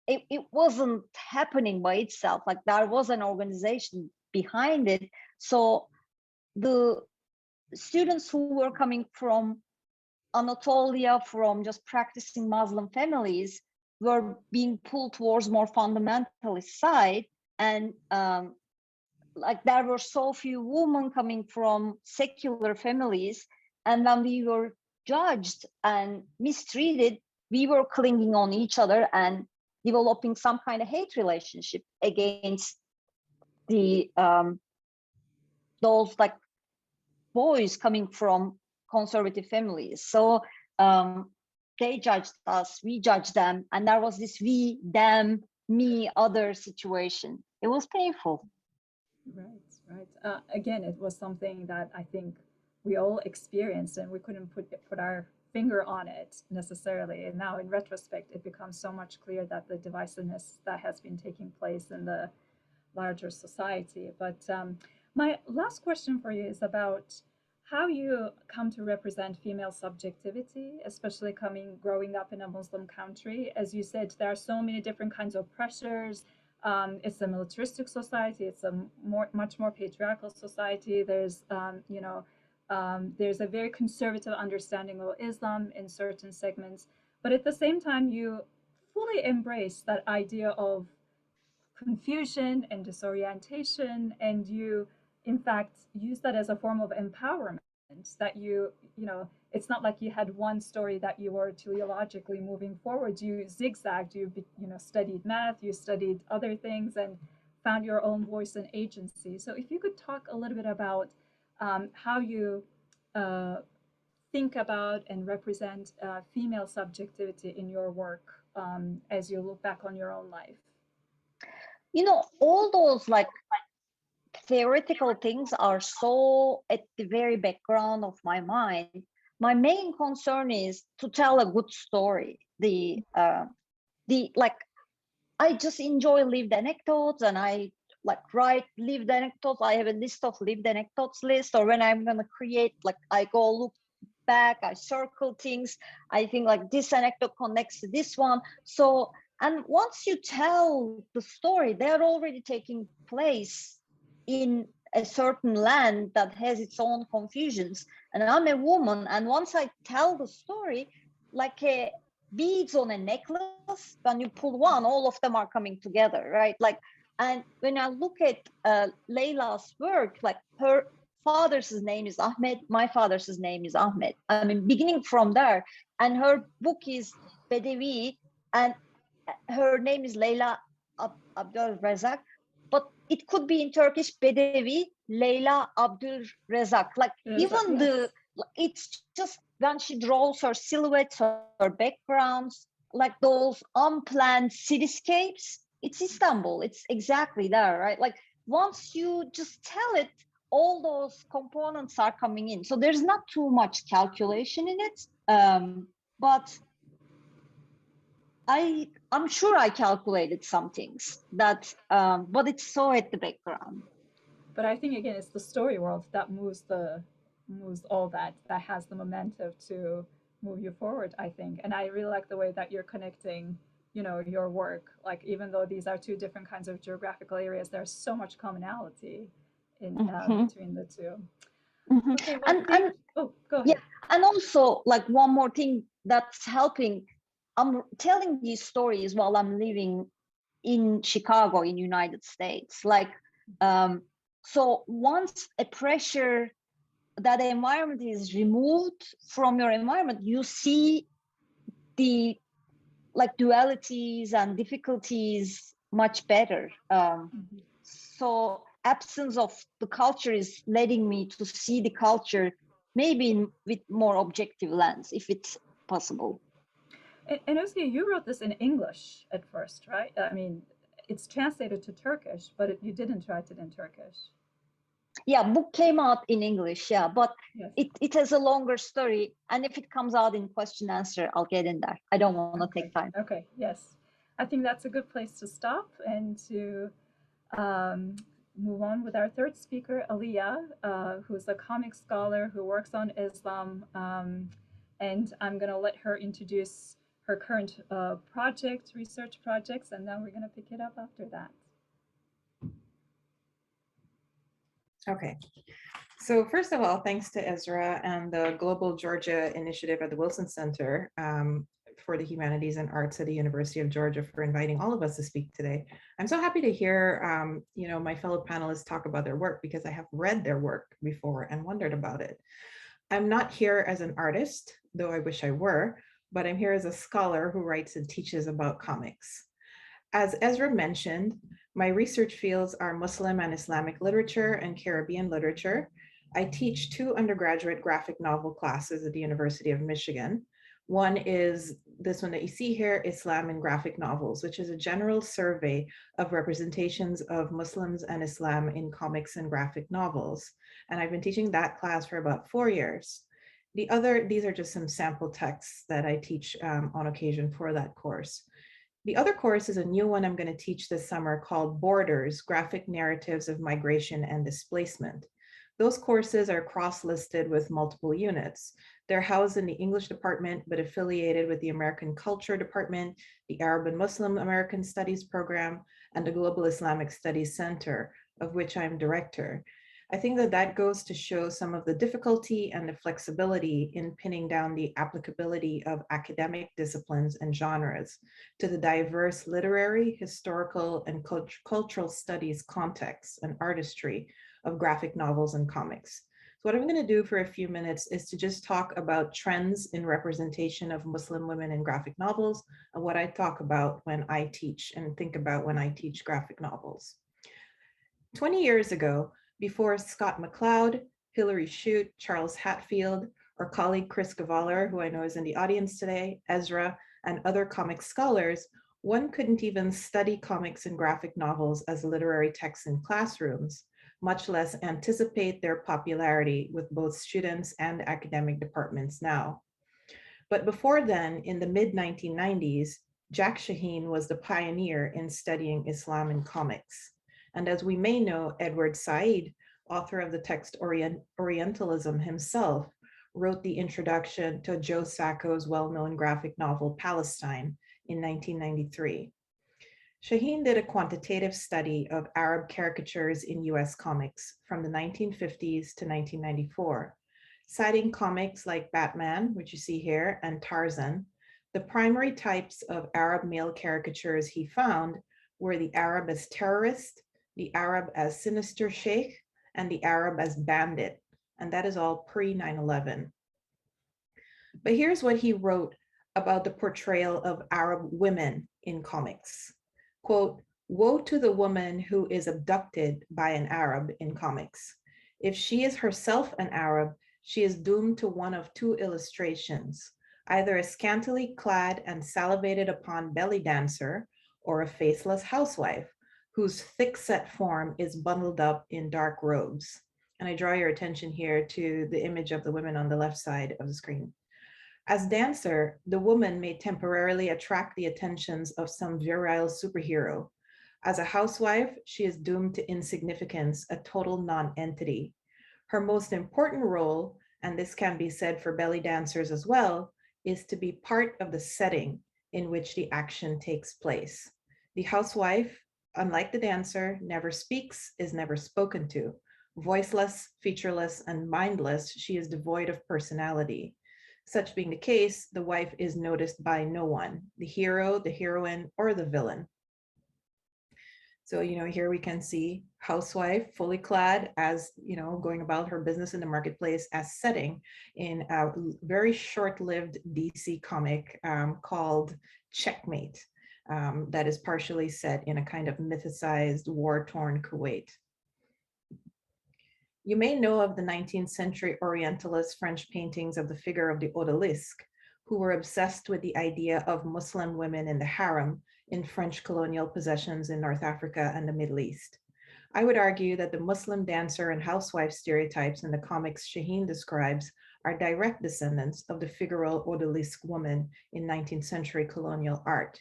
C: it wasn't happening by itself. Like there was an organization behind it. So the students who were coming from Anatolia, from just practicing Muslim families, were being pulled towards more fundamentalist side. And like there were so few women coming from secular families. And when we were judged and mistreated, we were clinging on each other and developing some kind of hate relationship against the those like boys coming from conservative families. So they judged us, we judged them, and there was this we, them, me, other situation. It was painful.
A: Right. Again, it was something that I think we all experienced, and we couldn't put our finger on it necessarily. And now, in retrospect, it becomes so much clear that the divisiveness that has been taking place in the larger society. But my last question for you is about how you come to represent female subjectivity, especially growing up in a Muslim country. As you said, there are so many different kinds of pressures. It's a militaristic society. It's a much more patriarchal society. There's, There's a very conservative understanding of Islam in certain segments, but at the same time, you fully embrace that idea of confusion and disorientation, and you in fact use that as a form of empowerment, that you know, it's not like you had one story that you were teleologically moving forward. You zigzagged, you know, studied math, you studied other things, and found your own voice and agency. So if you could talk a little bit about how you uh, think about and represent female subjectivity in your work, as you look back on your own life.
C: You know, all those like theoretical things are so at the very background of my mind. My main concern is to tell a good story. The like, I just enjoy lived anecdotes, and I like write lived anecdotes. I have a list of lived anecdotes list, or when I'm gonna create, like I go look back, I circle things. I think like this anecdote connects to this one. So, and once you tell the story, they're already taking place in a certain land that has its own confusions. And I'm a woman, and once I tell the story, like a beads on a necklace, when you pull one, all of them are coming together, right? Like, and when I look at Leila's work, like her father's name is Ahmed, my father's name is Ahmed. I mean, beginning from there, and her book is Baddawi, and her name is Leila Abdelrazaq, but it could be in Turkish Bedevi, Leila Abdelrazaq. Like even the, it's just when she draws her silhouettes, her backgrounds, like those unplanned cityscapes, it's Istanbul. It's exactly there, right? Like once you just tell it, all those components are coming in. So there's not too much calculation in it, but I'm sure I calculated some things that, but it's so at the background.
A: But I think again, it's the story world that moves all that has the momentum to move you forward, I think. And I really like the way that you're connecting, you know, your work. Like even though these are two different kinds of geographical areas, there's so much commonality in between the two. Okay, well,
C: and
A: oh, go ahead.
C: Yeah, and also like one more thing that's helping. I'm telling these stories while I'm living in Chicago, in United States. Like, so once a pressure, that environment is removed from your environment, you see the like dualities and difficulties much better. So absence of the culture is letting me to see the culture maybe with more objective lens, if it's possible.
A: And Ozge, you wrote this in English at first, right? I mean, it's translated to Turkish, but you didn't write it in Turkish.
C: Yeah, book came out in English, yeah, but yes, it has a longer story. And if it comes out in question answer, I'll get in there. I don't want to take time.
A: Okay, yes. I think that's a good place to stop and to move on with our third speaker, Aliyah, who's a comic scholar who works on Islam. And I'm going to let her introduce her current research projects, and then we're going to pick it up after that.
D: Okay. So first of all, thanks to Esra and the Global Georgia Initiative at the Wilson Center for the Humanities and Arts at the University of Georgia for inviting all of us to speak today. I'm so happy to hear you know, my fellow panelists talk about their work, because I have read their work before and wondered about it. I'm not here as an artist, though I wish I were, but I'm here as a scholar who writes and teaches about comics. As Esra mentioned, my research fields are Muslim and Islamic literature and Caribbean literature. I teach 2 undergraduate graphic novel classes at the University of Michigan. One is this one that you see here, Islam in Graphic Novels, which is a general survey of representations of Muslims and Islam in comics and graphic novels. And I've been teaching that class for about 4 years. These are just some sample texts that I teach on occasion for that course. The other course is a new one I'm going to teach this summer called Borders, Graphic Narratives of Migration and Displacement. Those courses are cross-listed with multiple units. They're housed in the English department, but affiliated with the American Culture Department, the Arab and Muslim American Studies program, and the Global Islamic Studies Center, of which I'm director. I think that that goes to show some of the difficulty and the flexibility in pinning down the applicability of academic disciplines and genres to the diverse literary, historical, and cultural studies contexts and artistry of graphic novels and comics. So what I'm going to do for a few minutes is to just talk about trends in representation of Muslim women in graphic novels and what I talk about when I teach and think about when I teach graphic novels. 20 years ago, before Scott McCloud, Hilary Shute, Charles Hatfield, our colleague Chris Gavaller, who I know is in the audience today, Esra, and other comic scholars, one couldn't even study comics and graphic novels as literary texts in classrooms, much less anticipate their popularity with both students and academic departments now. But before then, in the mid-1990s, Jack Shaheen was the pioneer in studying Islam in comics. And as we may know, Edward Said, author of the text Orientalism himself, wrote the introduction to Joe Sacco's well-known graphic novel Palestine in 1993. Shaheen did a quantitative study of Arab caricatures in US comics from the 1950s to 1994, citing comics like Batman, which you see here, and Tarzan. The primary types of Arab male caricatures he found were the Arab as terrorist, the Arab as sinister sheikh, and the Arab as bandit. And that is all pre 9/11. But here's what he wrote about the portrayal of Arab women in comics. Quote, "Woe to the woman who is abducted by an Arab in comics. If she is herself an Arab, she is doomed to one of two illustrations, either a scantily clad and salivated upon belly dancer or a faceless housewife, whose thick-set form is bundled up in dark robes." And I draw your attention here to the image of the women on the left side of the screen. As dancer, the woman may temporarily attract the attentions of some virile superhero. As a housewife, she is doomed to insignificance, a total non-entity. Her most important role, and this can be said for belly dancers as well, is to be part of the setting in which the action takes place. The housewife, unlike the dancer, never speaks, is never spoken to. Voiceless, featureless, and mindless, she is devoid of personality. Such being the case, the wife is noticed by no one, the hero, the heroine, or the villain. So, here we can see housewife fully clad as, going about her business in the marketplace as setting in a very short-lived DC comic called Checkmate. That is partially set in a kind of mythicized war-torn Kuwait. You may know of the 19th century Orientalist French paintings of the figure of the odalisque, who were obsessed with the idea of Muslim women in the harem in French colonial possessions in North Africa and the Middle East. I would argue that the Muslim dancer and housewife stereotypes in the comics Shaheen describes are direct descendants of the figural odalisque woman in 19th century colonial art.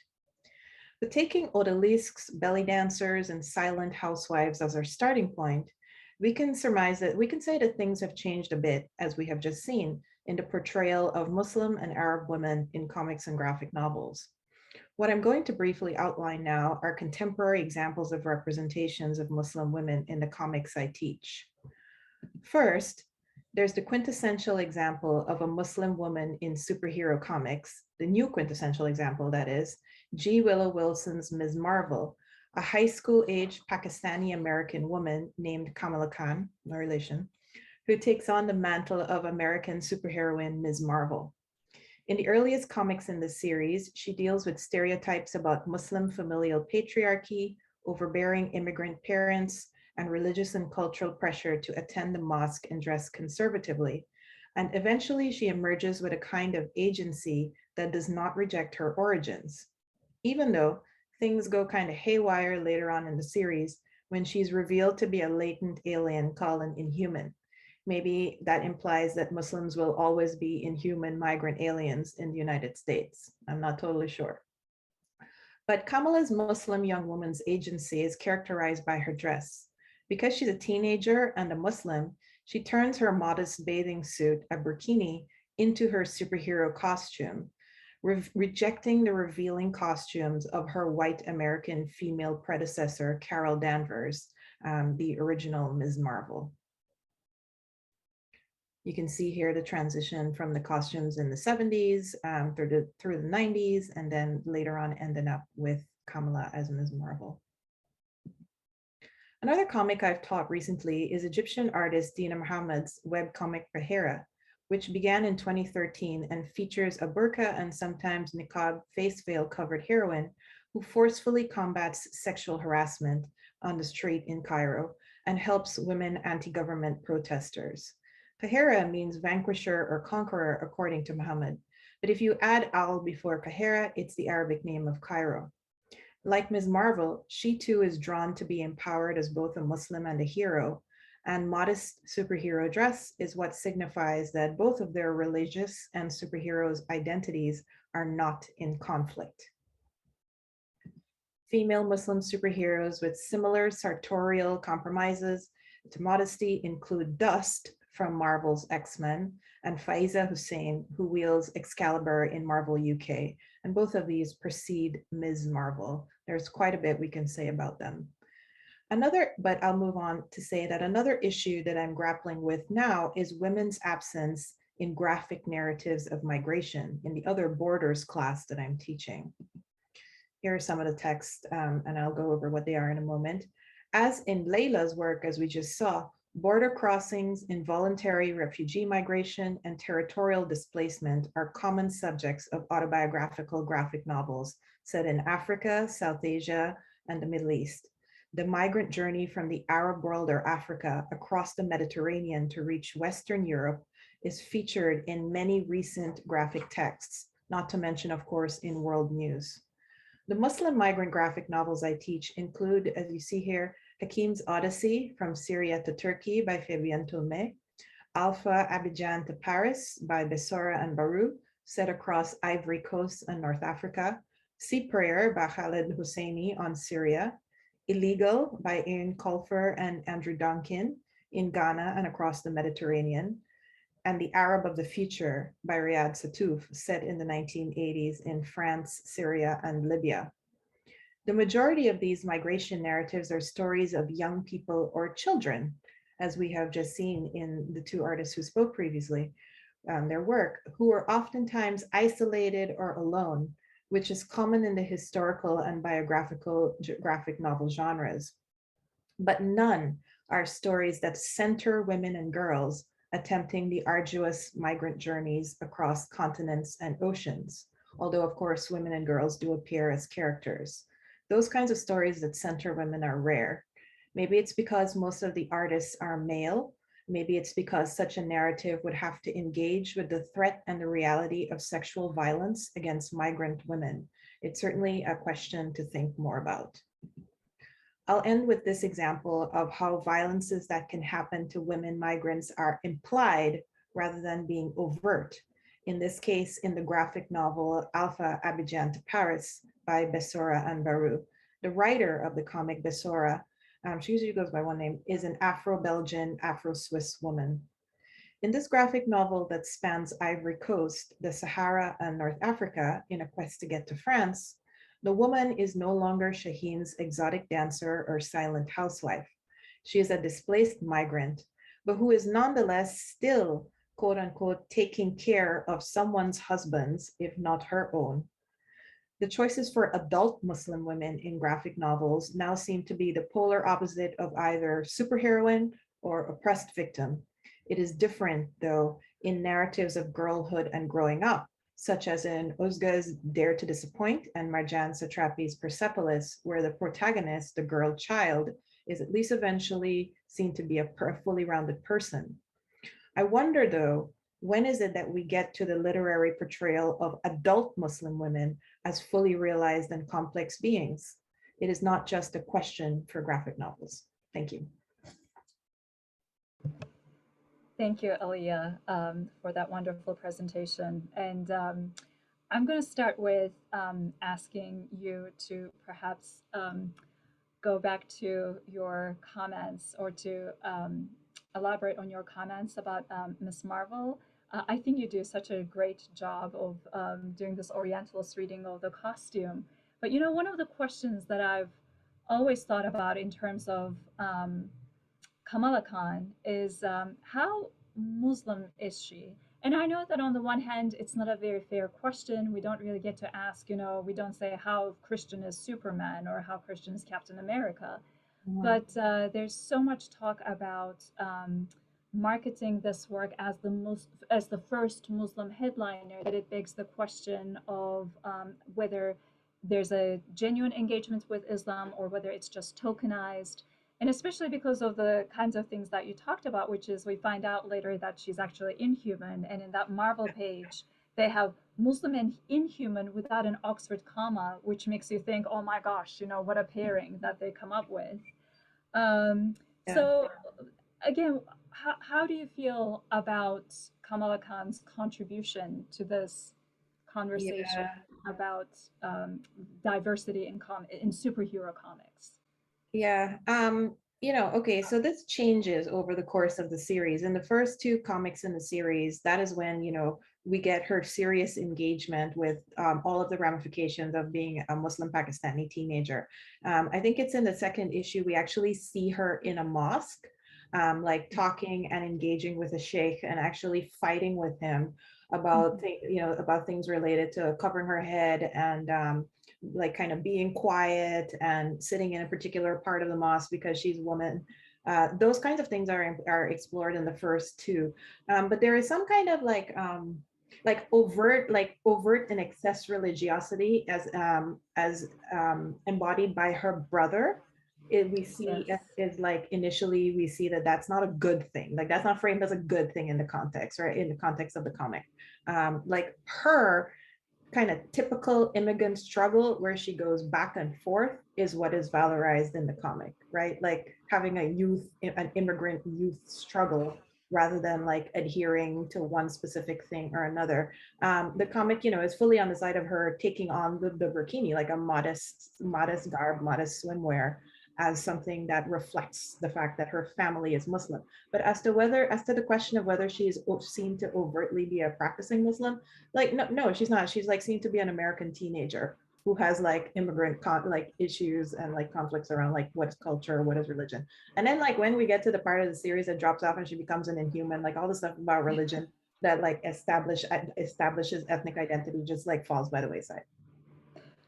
D: But taking odalisques, belly dancers, and silent housewives as our starting point, we can say that things have changed a bit, as we have just seen, in the portrayal of Muslim and Arab women in comics and graphic novels. What I'm going to briefly outline now are contemporary examples of representations of Muslim women in the comics I teach. First, there's the quintessential example of a Muslim woman in superhero comics, the new quintessential example, that is, G. Willow Wilson's Ms. Marvel, a high school-aged Pakistani-American woman named Kamala Khan, no relation, who takes on the mantle of American superheroine Ms. Marvel. In the earliest comics in the series, she deals with stereotypes about Muslim familial patriarchy, overbearing immigrant parents, and religious and cultural pressure to attend the mosque and dress conservatively. And eventually she emerges with a kind of agency that does not reject her origins, even though things go kind of haywire later on in the series when she's revealed to be a latent alien called an inhuman. Maybe that implies that Muslims will always be inhuman migrant aliens in the United States. I'm not totally sure. But Kamala's Muslim young woman's agency is characterized by her dress. Because she's a teenager and a Muslim, she turns her modest bathing suit, a burkini, into her superhero costume, rejecting the revealing costumes of her white American female predecessor, Carol Danvers, the original Ms. Marvel. You can see here the transition from the costumes in the 70s through the 90s, and then later on ending up with Kamala as Ms. Marvel. Another comic I've taught recently is Egyptian artist Dina Muhammad's webcomic Bahera, which began in 2013 and features a burqa and sometimes niqab face veil covered heroine who forcefully combats sexual harassment on the street in Cairo and helps women anti-government protesters. Kahira means vanquisher or conqueror, according to Muhammad. But if you add al before Kahira, it's the Arabic name of Cairo. Like Ms. Marvel, she too is drawn to be empowered as both a Muslim and a hero, and modest superhero dress is what signifies that both of their religious and superheroes' identities are not in conflict. Female Muslim superheroes with similar sartorial compromises to modesty include Dust from Marvel's X-Men and Faiza Hussein, who wields Excalibur in Marvel UK. And both of these precede Ms. Marvel. There's quite a bit we can say about them. But I'll move on to say that another issue that I'm grappling with now is women's absence in graphic narratives of migration in the other borders class that I'm teaching. Here are some of the texts, and I'll go over what they are in a moment. As in Leila's work, as we just saw, border crossings, involuntary refugee migration, and territorial displacement are common subjects of autobiographical graphic novels set in Africa, South Asia, and the Middle East. The migrant journey from the Arab world or Africa across the Mediterranean to reach Western Europe is featured in many recent graphic texts, not to mention, of course, in world news. The Muslim migrant graphic novels I teach include, as you see here, Hakim's Odyssey from Syria to Turkey by Fabien Tolmé, Alpha Abidjan to Paris by Bessora and Baru, set across Ivory Coast and North Africa, Sea Prayer by Khaled Hosseini on Syria, Illegal by Ian Colfer and Andrew Duncan in Ghana and across the Mediterranean, and The Arab of the Future by Riyad Sattouf, set in the 1980s in France, Syria, and Libya. The majority of these migration narratives are stories of young people or children, as we have just seen in the two artists who spoke previously, their work, who are oftentimes isolated or alone, which is common in the historical and biographical graphic novel genres. But none are stories that center women and girls attempting the arduous migrant journeys across continents and oceans, although of course women and girls do appear as characters. Those kinds of stories that center women are rare. Maybe it's because most of the artists are male. Maybe it's because such a narrative would have to engage with the threat and the reality of sexual violence against migrant women. It's certainly a question to think more about. I'll end with this example of how violences that can happen to women migrants are implied rather than being overt. In this case, in the graphic novel Alpha Abidjan to Paris by Bessora and Baru. The writer of the comic, Bessora, she usually goes by one name, is an Afro-Belgian, Afro-Swiss woman. In this graphic novel that spans Ivory Coast, the Sahara, and North Africa in a quest to get to France, the woman is no longer Shaheen's exotic dancer or silent housewife. She is a displaced migrant, but who is nonetheless still, quote unquote, taking care of someone's husbands, if not her own. The choices for adult Muslim women in graphic novels now seem to be the polar opposite of either superheroine or oppressed victim. It is different, though, in narratives of girlhood and growing up, such as in Ozge's Dare to Disappoint and Marjan Satrapi's Persepolis, where the protagonist, the girl child, is at least eventually seen to be a fully rounded person. I wonder, though, when is it that we get to the literary portrayal of adult Muslim women as fully realized and complex beings? It is not just a question for graphic novels. Thank you.
A: Thank you, Aliyah, for that wonderful presentation. And I'm going to start with asking you to perhaps go back to your comments or to elaborate on your comments about Ms. Marvel. I think you do such a great job of doing this Orientalist reading of the costume. But you know, one of the questions that I've always thought about in terms of Kamala Khan is how Muslim is she? And I know that on the one hand, it's not a very fair question. We don't really get to ask, we don't say how Christian is Superman or how Christian is Captain America.
D: Mhm.
A: But there's so much talk about marketing this work as the first Muslim headliner that it begs the question of whether there's a genuine engagement with Islam or whether it's just tokenized. And especially because of the kinds of things that you talked about, which is we find out later that she's actually inhuman. And in that Marvel page, they have Muslim and inhuman without an Oxford comma, which makes you think, oh my gosh, what a pairing that they come up with. Um,
D: Yeah.
A: so again, how do you feel about Kamala Khan's contribution to this conversation
D: Yeah.
A: about diversity in superhero comics?
D: Yeah. Okay, so this changes over the course of the series. In the first two comics in the series, that is when, we get her serious engagement with all of the ramifications of being a Muslim Pakistani teenager. I think it's in the second issue, we actually see her in a mosque, like talking and engaging with a sheikh and actually fighting with him about, about things related to covering her head and like kind of being quiet and sitting in a particular part of the mosque because she's a woman. Those kinds of things are explored in the first two, but there is some kind of like overt and excess religiosity as embodied by her brother. We see
A: Yes.
D: is like initially we see that that's not a good thing, like that's not framed as a good thing in the context, right, in the context of the comic. Like her kind of typical immigrant struggle where she goes back and forth is what is valorized in the comic, right? Like having an immigrant youth struggle rather than like adhering to one specific thing or another. The comic, is fully on the side of her taking on the burkini, like a modest garb, modest swimwear, as something that reflects the fact that her family is Muslim. But as to the question of whether she is seen to overtly be a practicing Muslim, like no, she's not. She's like seen to be an American teenager who has like like issues and like conflicts around like what is culture, what is religion. And then like when we get to the part of the series that drops off and she becomes an inhuman, like all the stuff about religion that like establishes ethnic identity just like falls by the wayside.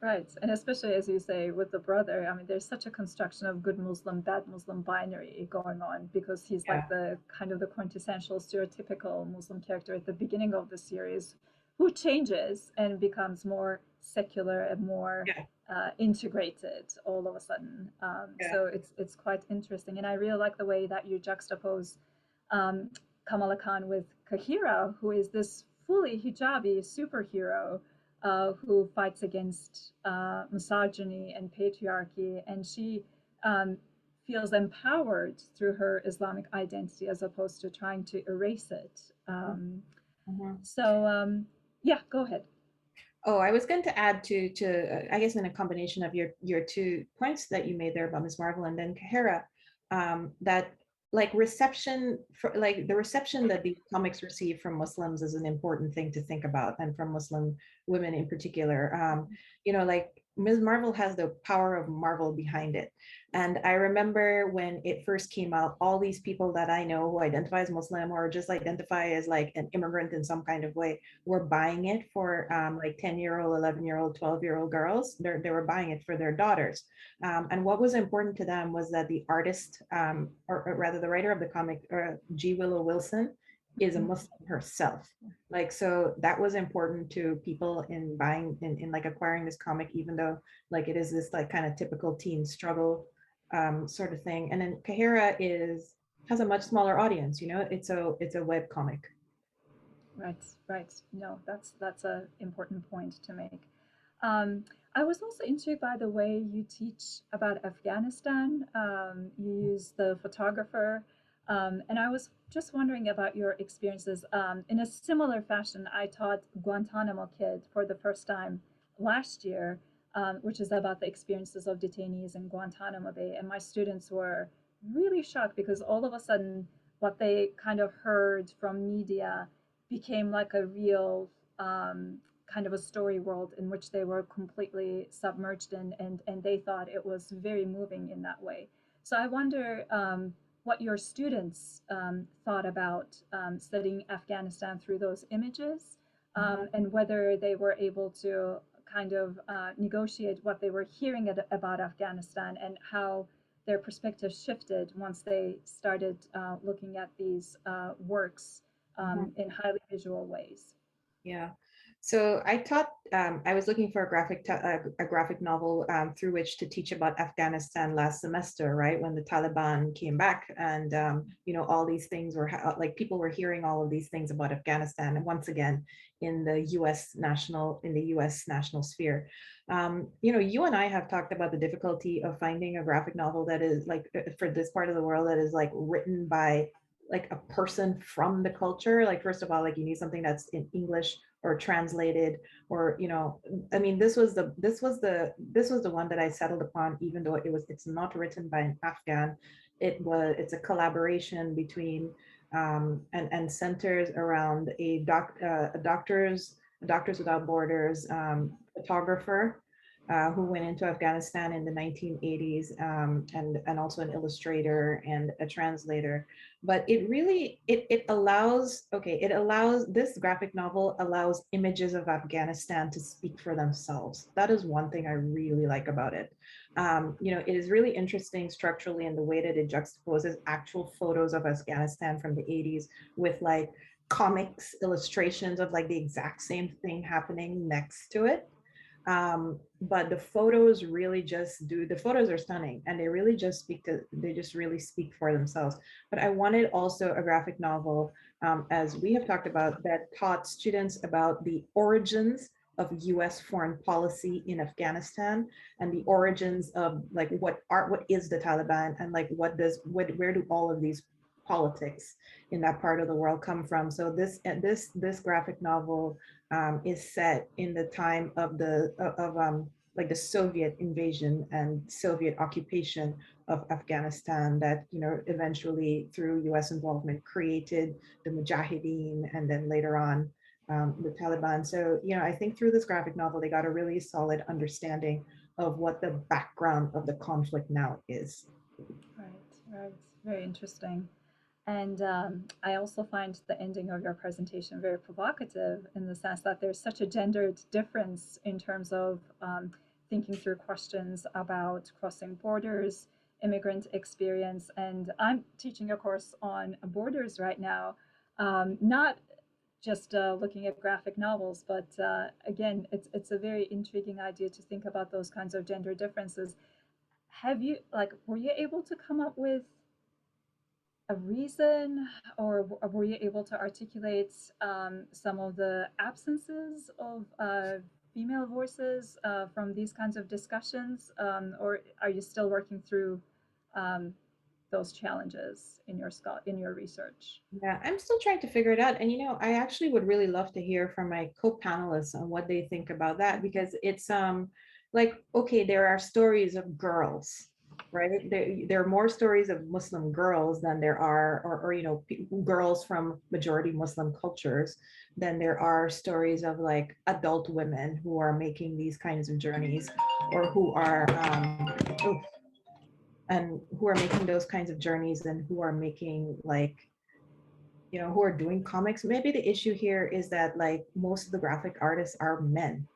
A: Right. And especially as you say with the brother, I mean, there's such a construction of good Muslim, bad Muslim binary going on because he's
D: Yeah.
A: like the kind of the quintessential stereotypical Muslim character at the beginning of the series who changes and becomes more secular and more
D: Yeah.
A: integrated all of a sudden.
D: Yeah.
A: So it's quite interesting. And I really like the way that you juxtapose um, Kamala Khan with Kahira, who is this fully hijabi superhero who fights against misogyny and patriarchy, and she um, feels empowered through her Islamic identity as opposed to trying to erase it.
D: Mhm.
A: So yeah, go ahead.
D: Oh, I was going to add I guess in a combination of your two points that you made there about Ms. Marvel and then Kahira, that like reception for like the reception that these comics receive from Muslims is an important thing to think about, and from Muslim women in particular. Like Ms. Marvel has the power of Marvel behind it. And I remember when it first came out, all these people that I know who identify as Muslim or just identify as like an immigrant in some kind of way were buying it for like 10-year-old, 11-year-old, 12-year-old girls. They were buying it for their daughters. And what was important to them was that the artist, or rather the writer of the comic, G. Willow Wilson, is a Muslim herself. Like, so that was important to people in buying, in like acquiring this comic, even though like it is this like kind of typical teen struggle sort of thing. And then Kahira has a much smaller audience, it's a web comic.
A: Right, right. No, that's a important point to make. Um, I was also intrigued by the way you teach about Afghanistan. You use the photographer, and I was just wondering about your experiences. In a similar fashion, I taught Guantanamo Kid for the first time last year, which is about the experiences of detainees in Guantanamo Bay, and my students were really shocked because all of a sudden, what they kind of heard from media became like a real kind of a story world in which they were completely submerged in, and they thought it was very moving in that way. So I wonder what your students thought about studying Afghanistan through those images, and whether they were able to kind of negotiate what they were hearing about Afghanistan, and how their perspective shifted once they started looking at these works in highly visual ways.
D: Yeah. So I taught, I was looking for a graphic novel through which to teach about Afghanistan last semester, right? When the Taliban came back, and, you know, all these things were like, people were hearing all of these things about Afghanistan, and once again, in the US national sphere. You know, you and I have talked about the difficulty of finding a graphic novel that is like, for this part of the world, that is like written by like a person from the culture. Like, first of all, like you need something that's in English or translated, or, you know, I mean, this was the one that I settled upon, even though it's not written by an Afghan. It's a collaboration between and centers around a Doctors Without Borders photographer who went into Afghanistan in the 1980s, and also an illustrator and a translator. But it really, it allows, this graphic novel allows images of Afghanistan to speak for themselves. That is one thing I really like about it. You know, it is really interesting structurally in the way that it juxtaposes actual photos of Afghanistan from the 80s with like comics illustrations of like the exact same thing happening next to it. But the photos really the photos are stunning, and they really just really speak for themselves. But I wanted also a graphic novel, as we have talked about, that taught students about the origins of US foreign policy in Afghanistan, and the origins of like what is the Taliban, and like where do all of these politics in that part of the world come from. So this graphic novel is set in the time of like the Soviet invasion and Soviet occupation of Afghanistan, that, you know, eventually through US involvement created the Mujahideen, and then later on the Taliban. So, you know, I think through this graphic novel, they got a really solid understanding of what the background of the conflict now is.
A: Right. Very interesting. And I also find the ending of your presentation very provocative, in the sense that there's such a gendered difference in terms of thinking through questions about crossing borders, immigrant experience. And I'm teaching a course on borders right now, not just looking at graphic novels, but again, it's a very intriguing idea to think about those kinds of gender differences. Were you able to come up with a reason, or were you able to articulate some of the absences of female voices from these kinds of discussions, or are you still working through those challenges in your research?
D: Yeah, I'm still trying to figure it out. And, you know, I actually would really love to hear from my co-panelists on what they think about that, because it's like, okay, there are stories of girls, right? There are more stories of Muslim girls than there are, or you know, girls from majority Muslim cultures, than there are stories of like adult women who are making these kinds of journeys, or who are and who are making those kinds of journeys, and who are making like, you know, who are doing comics. Maybe the issue here is that like most of the graphic artists are men,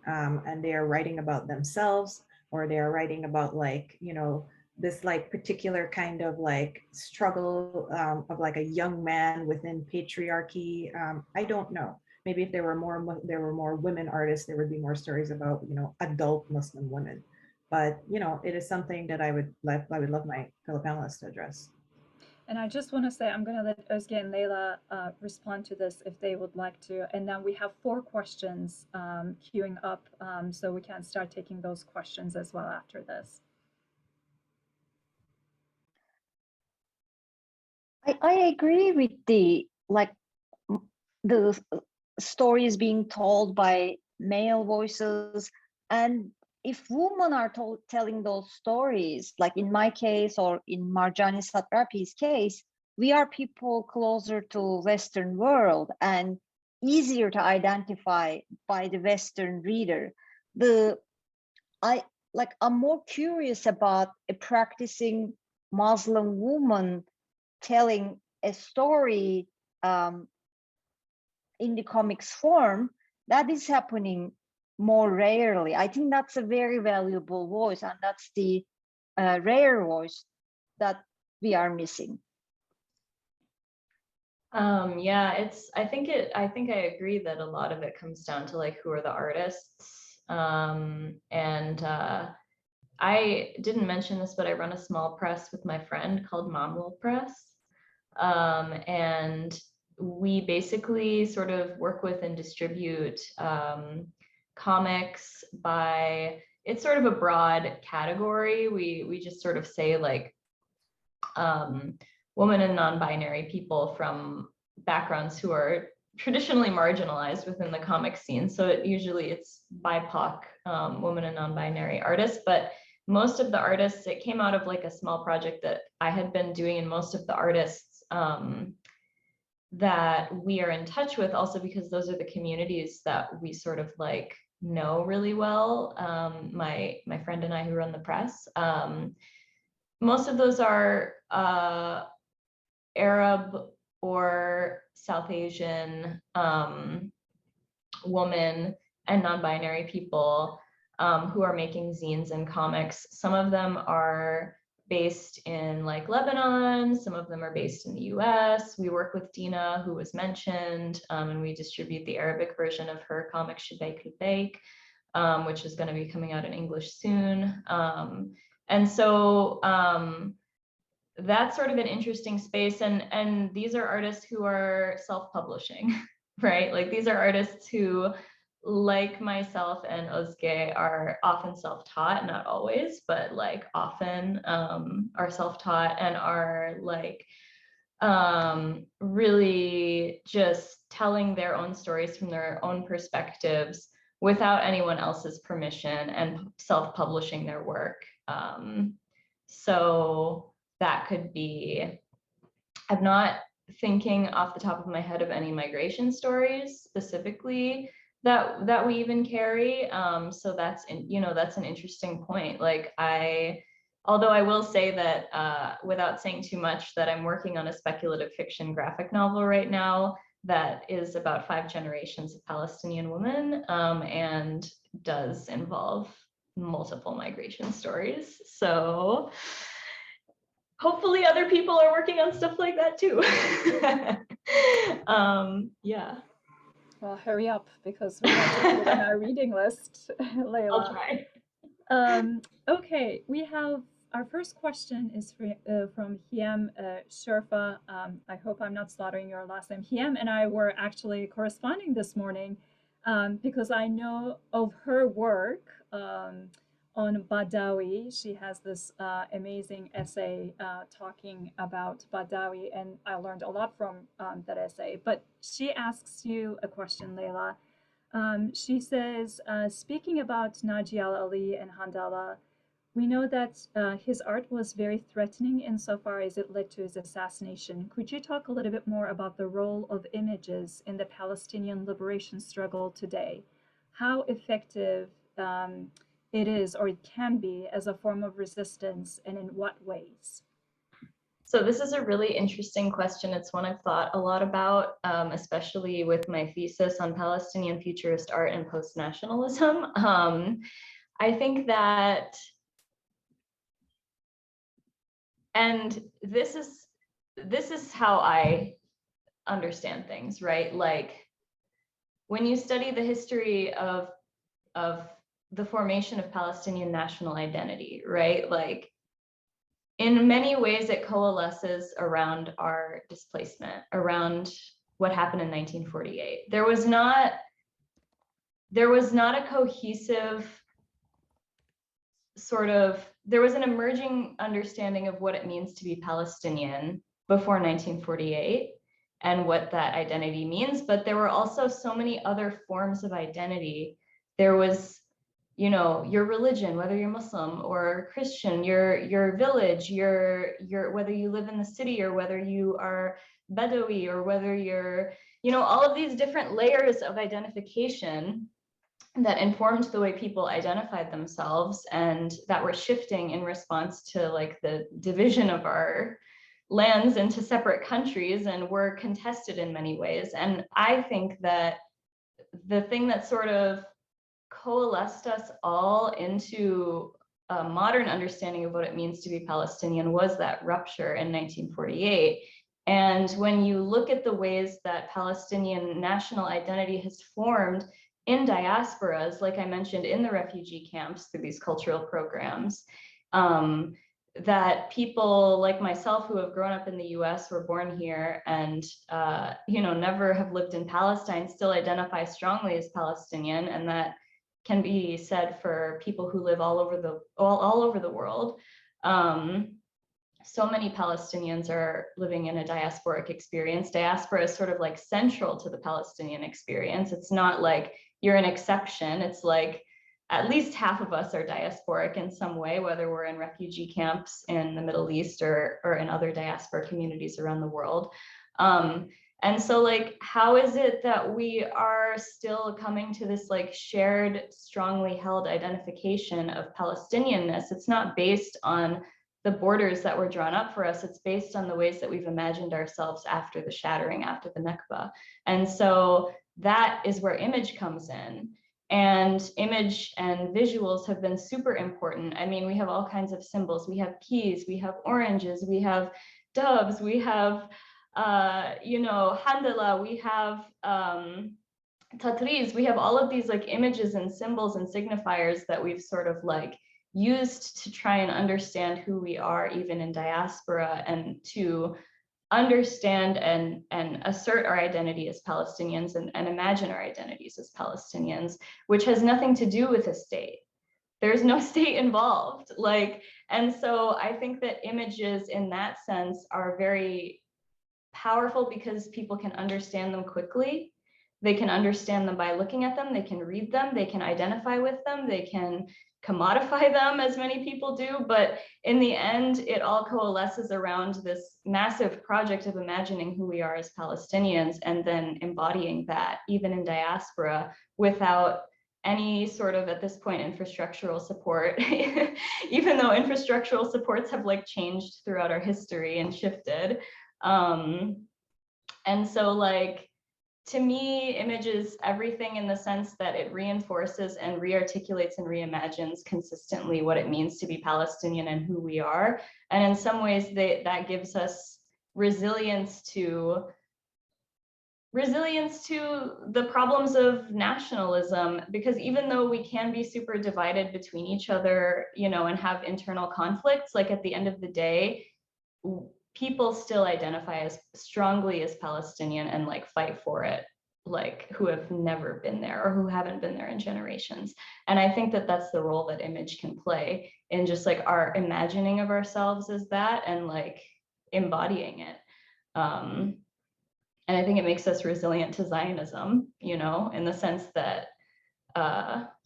D: and they are writing about themselves, or they are writing about like, you know, this like particular kind of like struggle of like a young man within patriarchy. I don't know. Maybe if there were more women artists, there would be more stories about, you know, adult Muslim women. But, you know, it is something that I would love my fellow panelists to address.
A: And I just want to say, I'm going to let Ozge and Leila respond to this if they would like to. And then we have 4 questions queuing up, so we can start taking those questions as well after this.
C: I agree with the stories being told by male voices, and if women are telling those stories, like in my case or in Marjani Satrapi's case, we are people closer to Western world and easier to identify by the Western reader. I'm more curious about a practicing Muslim woman telling a story in the comics form, that is happening more rarely. I think that's a very valuable voice, and that's the rare voice that we are missing.
B: Yeah, I think I agree that a lot of it comes down to like, who are the artists? I didn't mention this, but I run a small press with my friend called Mamlul Press. And we basically sort of work with and distribute comics by, it's sort of a broad category. We just sort of say like women and non-binary people from backgrounds who are traditionally marginalized within the comic scene. So usually it's BIPOC women and non-binary artists, but most of the artists, it came out of like a small project that I had been doing, and most of the artists that we are in touch with, also because those are the communities that we sort of like know really well. My friend and I who run the press, most of those are Arab or South Asian women and non-binary people who are making zines and comics. Some of them are based in like Lebanon, some of them are based in the US. We work with Dina, who was mentioned, and we distribute the Arabic version of her comic Shabay Kubayk, which is going to be coming out in English soon. And so that's sort of an interesting space. And these are artists who are self-publishing, right? Like these are artists who, like myself and Ozge, are often self-taught, not always, but like often are self-taught and are like really just telling their own stories from their own perspectives without anyone else's permission and self-publishing their work. So that could be, I'm not thinking off the top of my head of any migration stories specifically that we even carry. So that's, that's an interesting point. Like although I will say that without saying too much, that I'm working on a speculative fiction graphic novel right now that is about 5 generations of Palestinian women and does involve multiple migration stories. So hopefully other people are working on stuff like that too. Yeah.
A: Well, hurry up, because we want to put it on our reading list, Leila.
B: I'll try.
A: Okay, we have our first question is from Hiem Sherfa. I hope I'm not slaughtering your last name. Hiem and I were actually corresponding this morning because I know of her work on Baddawi. She has this amazing essay talking about Baddawi, and I learned a lot from that essay. But she asks you a question, Leila. She says, speaking about Najib Ali and Handala, we know that his art was very threatening insofar as it led to his assassination. Could you talk a little bit more about the role of images in the Palestinian liberation struggle today? How effective it is, or it can be, as a form of resistance, and in what ways?
B: So this is a really interesting question. It's one I've thought a lot about, especially with my thesis on Palestinian futurist art and post-nationalism. I think that, and this is how I understand things, right? Like when you study the history of the formation of Palestinian national identity, right? Like in many ways it coalesces around our displacement, around what happened in 1948. There was not a cohesive sort of, there was an emerging understanding of what it means to be Palestinian before 1948 and what that identity means, but there were also so many other forms of identity. There was, your religion, whether you're Muslim or Christian, your village, your whether you live in the city or whether you are Baddawi or whether you're, all of these different layers of identification that informed the way people identified themselves and that were shifting in response to like the division of our lands into separate countries and were contested in many ways. And I think that the thing that sort of coalesced us all into a modern understanding of what it means to be Palestinian was that rupture in 1948. And when you look at the ways that Palestinian national identity has formed in diasporas, like I mentioned, in the refugee camps through these cultural programs, that people like myself who have grown up in the US, were born here, and never have lived in Palestine, still identify strongly as Palestinian, and that can be said for people who live all over the world. So many Palestinians are living in a diasporic experience. Diaspora is sort of like central to the Palestinian experience. It's not like you're an exception. It's like at least half of us are diasporic in some way, whether we're in refugee camps in the Middle East or in other diaspora communities around the world. And so like, how is it that we are still coming to this like shared, strongly held identification of Palestinianness? It's not based on the borders that were drawn up for us. It's based on the ways that we've imagined ourselves after the shattering, after the Nakba. And so that is where image comes in. And image and visuals have been super important. I mean, we have all kinds of symbols. We have keys, we have oranges, we have doves, we have handala, we have tatriz, we have all of these like images and symbols and signifiers that we've sort of like used to try and understand who we are even in diaspora, and to understand and assert our identity as Palestinians and imagine our identities as Palestinians, which has nothing to do with a state. There's no state involved. And so I think that images in that sense are very powerful because people can understand them quickly. They can understand them by looking at them, they can read them, they can identify with them, they can commodify them, as many people do, but in the end, it all coalesces around this massive project of imagining who we are as Palestinians and then embodying that, even in diaspora, without any sort of, at this point, infrastructural support, even though infrastructural supports have like changed throughout our history and shifted. And so like, to me, image is everything in the sense that it reinforces and rearticulates and reimagines consistently what it means to be Palestinian and who we are. And in some ways, that gives us resilience to the problems of nationalism, because even though we can be super divided between each other, and have internal conflicts, like at the end of the day, people still identify as strongly as Palestinian and like fight for it, like who have never been there or who haven't been there in generations. And I think that that's the role that image can play in just like our imagining of ourselves as that and like embodying it. And I think it makes us resilient to Zionism, in the sense that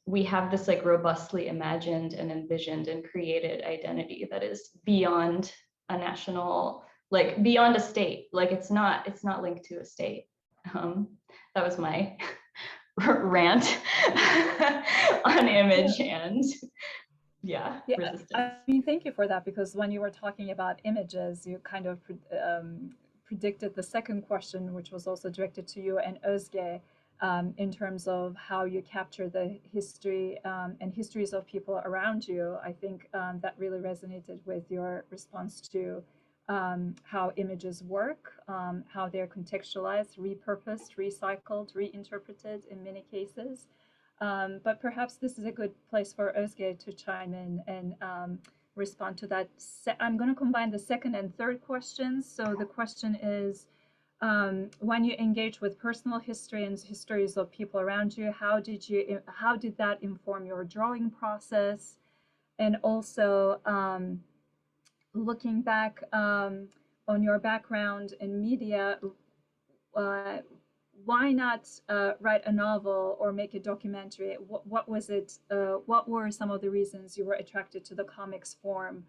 B: we have this like robustly imagined and envisioned and created identity that is beyond a national, like beyond a state, like it's not linked to a state. That was my rant on image and resistance.
A: I mean, thank you for that, because when you were talking about images, you kind of predicted the second question, which was also directed to you and Ozge, in terms of how you capture the history and histories of people around you. I think that really resonated with your response to how images work, how they're contextualized, repurposed, recycled, reinterpreted in many cases. But perhaps this is a good place for Ozge to chime in and respond to that. I'm going to combine the second and third questions. So the question is, when you engage with personal history and histories of people around you, how did that inform your drawing process? And also, looking back on your background in media, why not write a novel or make a documentary? What was it? What were some of the reasons you were attracted to the comics form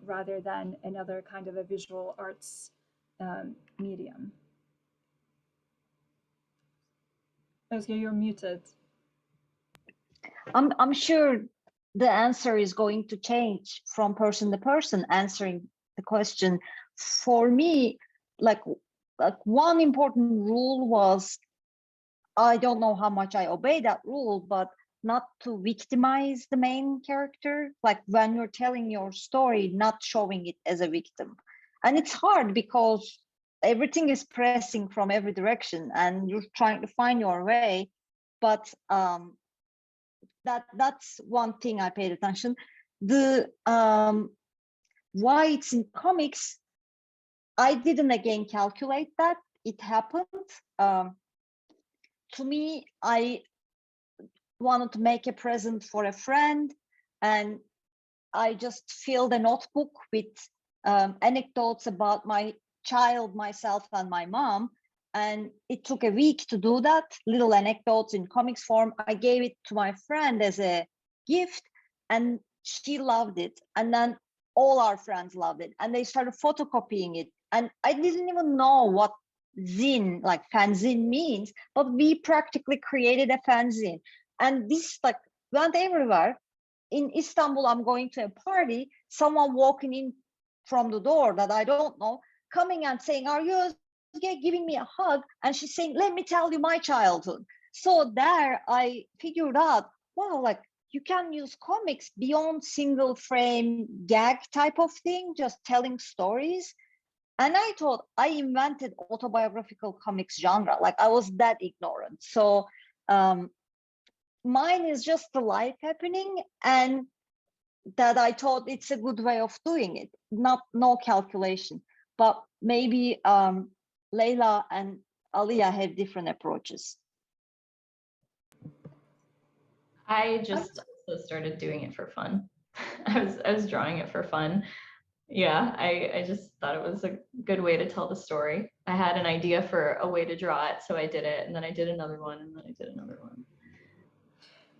A: rather than another kind of a visual arts medium? Ozge, you're muted.
C: I'm sure the answer is going to change from person to person answering the question. for me, like one important rule was, I don't know how much I obey that rule, but not to victimize the main character. Like when you're telling your story, not showing it as a victim. And it's hard because everything is pressing from every direction and you're trying to find your way. But that's one thing I paid attention. The why it's in comics, I didn't again calculate that. It happened. To me, I wanted to make a present for a friend, and I just filled a notebook with anecdotes about my child, myself, and my mom. And it took a week to do that, little anecdotes in comics form. I gave it to my friend as a gift, and she loved it. And then all our friends loved it, and they started photocopying it. And I didn't even know what zine, like fanzine, means, but we practically created a fanzine. And this like went everywhere. In Istanbul, I'm going to a party, someone walking in from the door that I don't know, coming and saying, "Are you giving me a hug?" And she's saying, "Let me tell you my childhood." So there I figured out, wow, like you can use comics beyond single frame gag type of thing, just telling stories. And I thought I invented autobiographical comics genre. Like I was that ignorant. So mine is just the life happening, and that I thought it's a good way of doing it, no calculation. But maybe Leila and Aliyah have different approaches.
B: I just also started doing it for fun. I was drawing it for fun. Yeah, I just thought it was a good way to tell the story. I had an idea for a way to draw it, so I did it, and then I did another one, and then I did another one.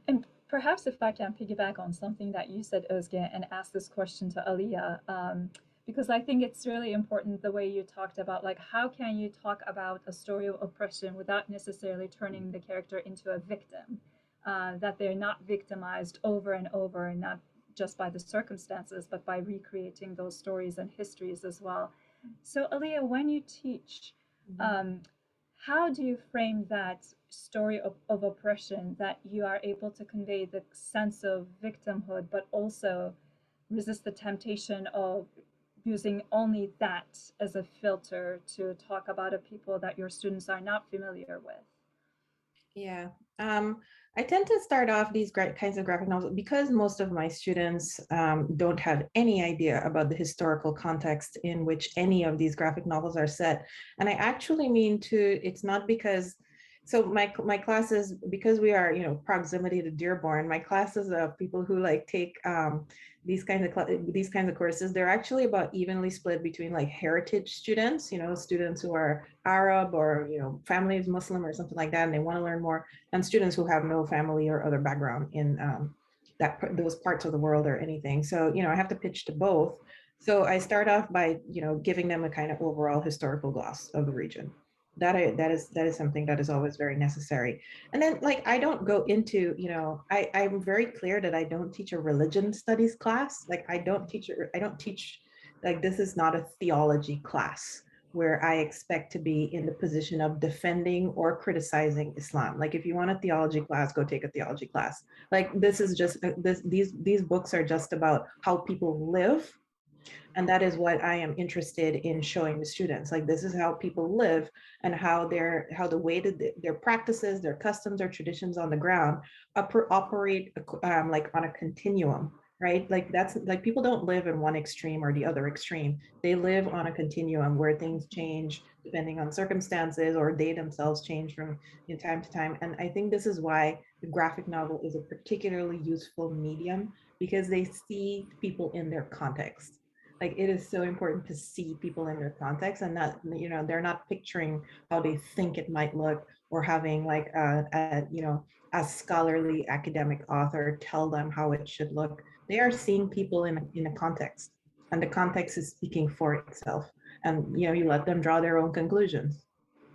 A: And perhaps if I can piggyback on something that you said, Ozge, and ask this question to Aliyah, because I think it's really important the way you talked about, like, how can you talk about a story of oppression without necessarily turning the character into a victim, that they're not victimized over and over, and not just by the circumstances, but by recreating those stories and histories as well. So Aliyah, when you teach, how do you frame that story of oppression, that you are able to convey the sense of victimhood, but also resist the temptation of using only that as a filter to talk about a people that your students are not familiar with?
D: Yeah, I tend to start off these kinds of graphic novels because most of my students don't have any idea about the historical context in which any of these graphic novels are set. And I actually mean to, it's not because, so my classes, because we are, proximity to Dearborn, my classes of people who like take these kinds of courses, they're actually about evenly split between like heritage students, students who are Arab or, family is Muslim or something like that, and they want to learn more, and students who have no family or other background in those parts of the world or anything. So, I have to pitch to both. So I start off by, giving them a kind of overall historical gloss of the region. That is something that is always very necessary. And then like, I don't go into, I'm very clear that I don't teach a religion studies class. Like I don't teach, like this is not a theology class where I expect to be in the position of defending or criticizing Islam. Like if you want a theology class, go take a theology class. Like this is just, these books are just about how people live. And that is what I am interested in showing the students. Like this is how people live, and how the way that their practices, their customs, their traditions on the ground operate like on a continuum, right? Like that's like people don't live in one extreme or the other extreme. They live on a continuum where things change depending on circumstances, or they themselves change from time to time. And I think this is why the graphic novel is a particularly useful medium, because they see people in their context. Like it is so important to see people in their context, and not, they're not picturing how they think it might look, or having like a scholarly academic author tell them how it should look. They are seeing people in a context, and the context is speaking for itself. And you let them draw their own conclusions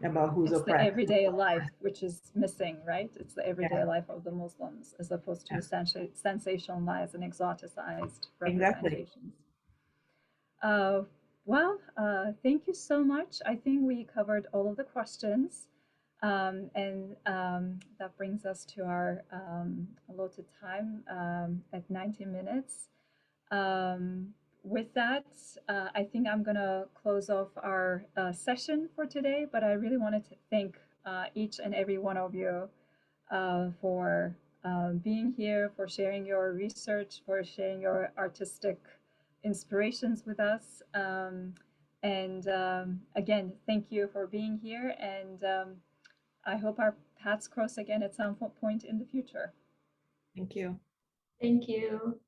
D: about who's
A: It's the
D: oppressed.
A: everyday life which is missing, right? It's the everyday
D: Yeah,
A: life of the Muslims, as opposed to
D: yeah,
A: sensationalized and exoticized
D: exactly.
A: representations. Uh, Well, thank you so much. I think we covered all of the questions. And that brings us to our allotted time at 90 minutes. With that, I think I'm going to close off our session for today, but I really wanted to thank each and every one of you for being here, for sharing your research, for sharing your artistic inspirations with us. Again, thank you for being here. And I hope our paths cross again at some point in the future.
D: Thank you.
B: Thank you.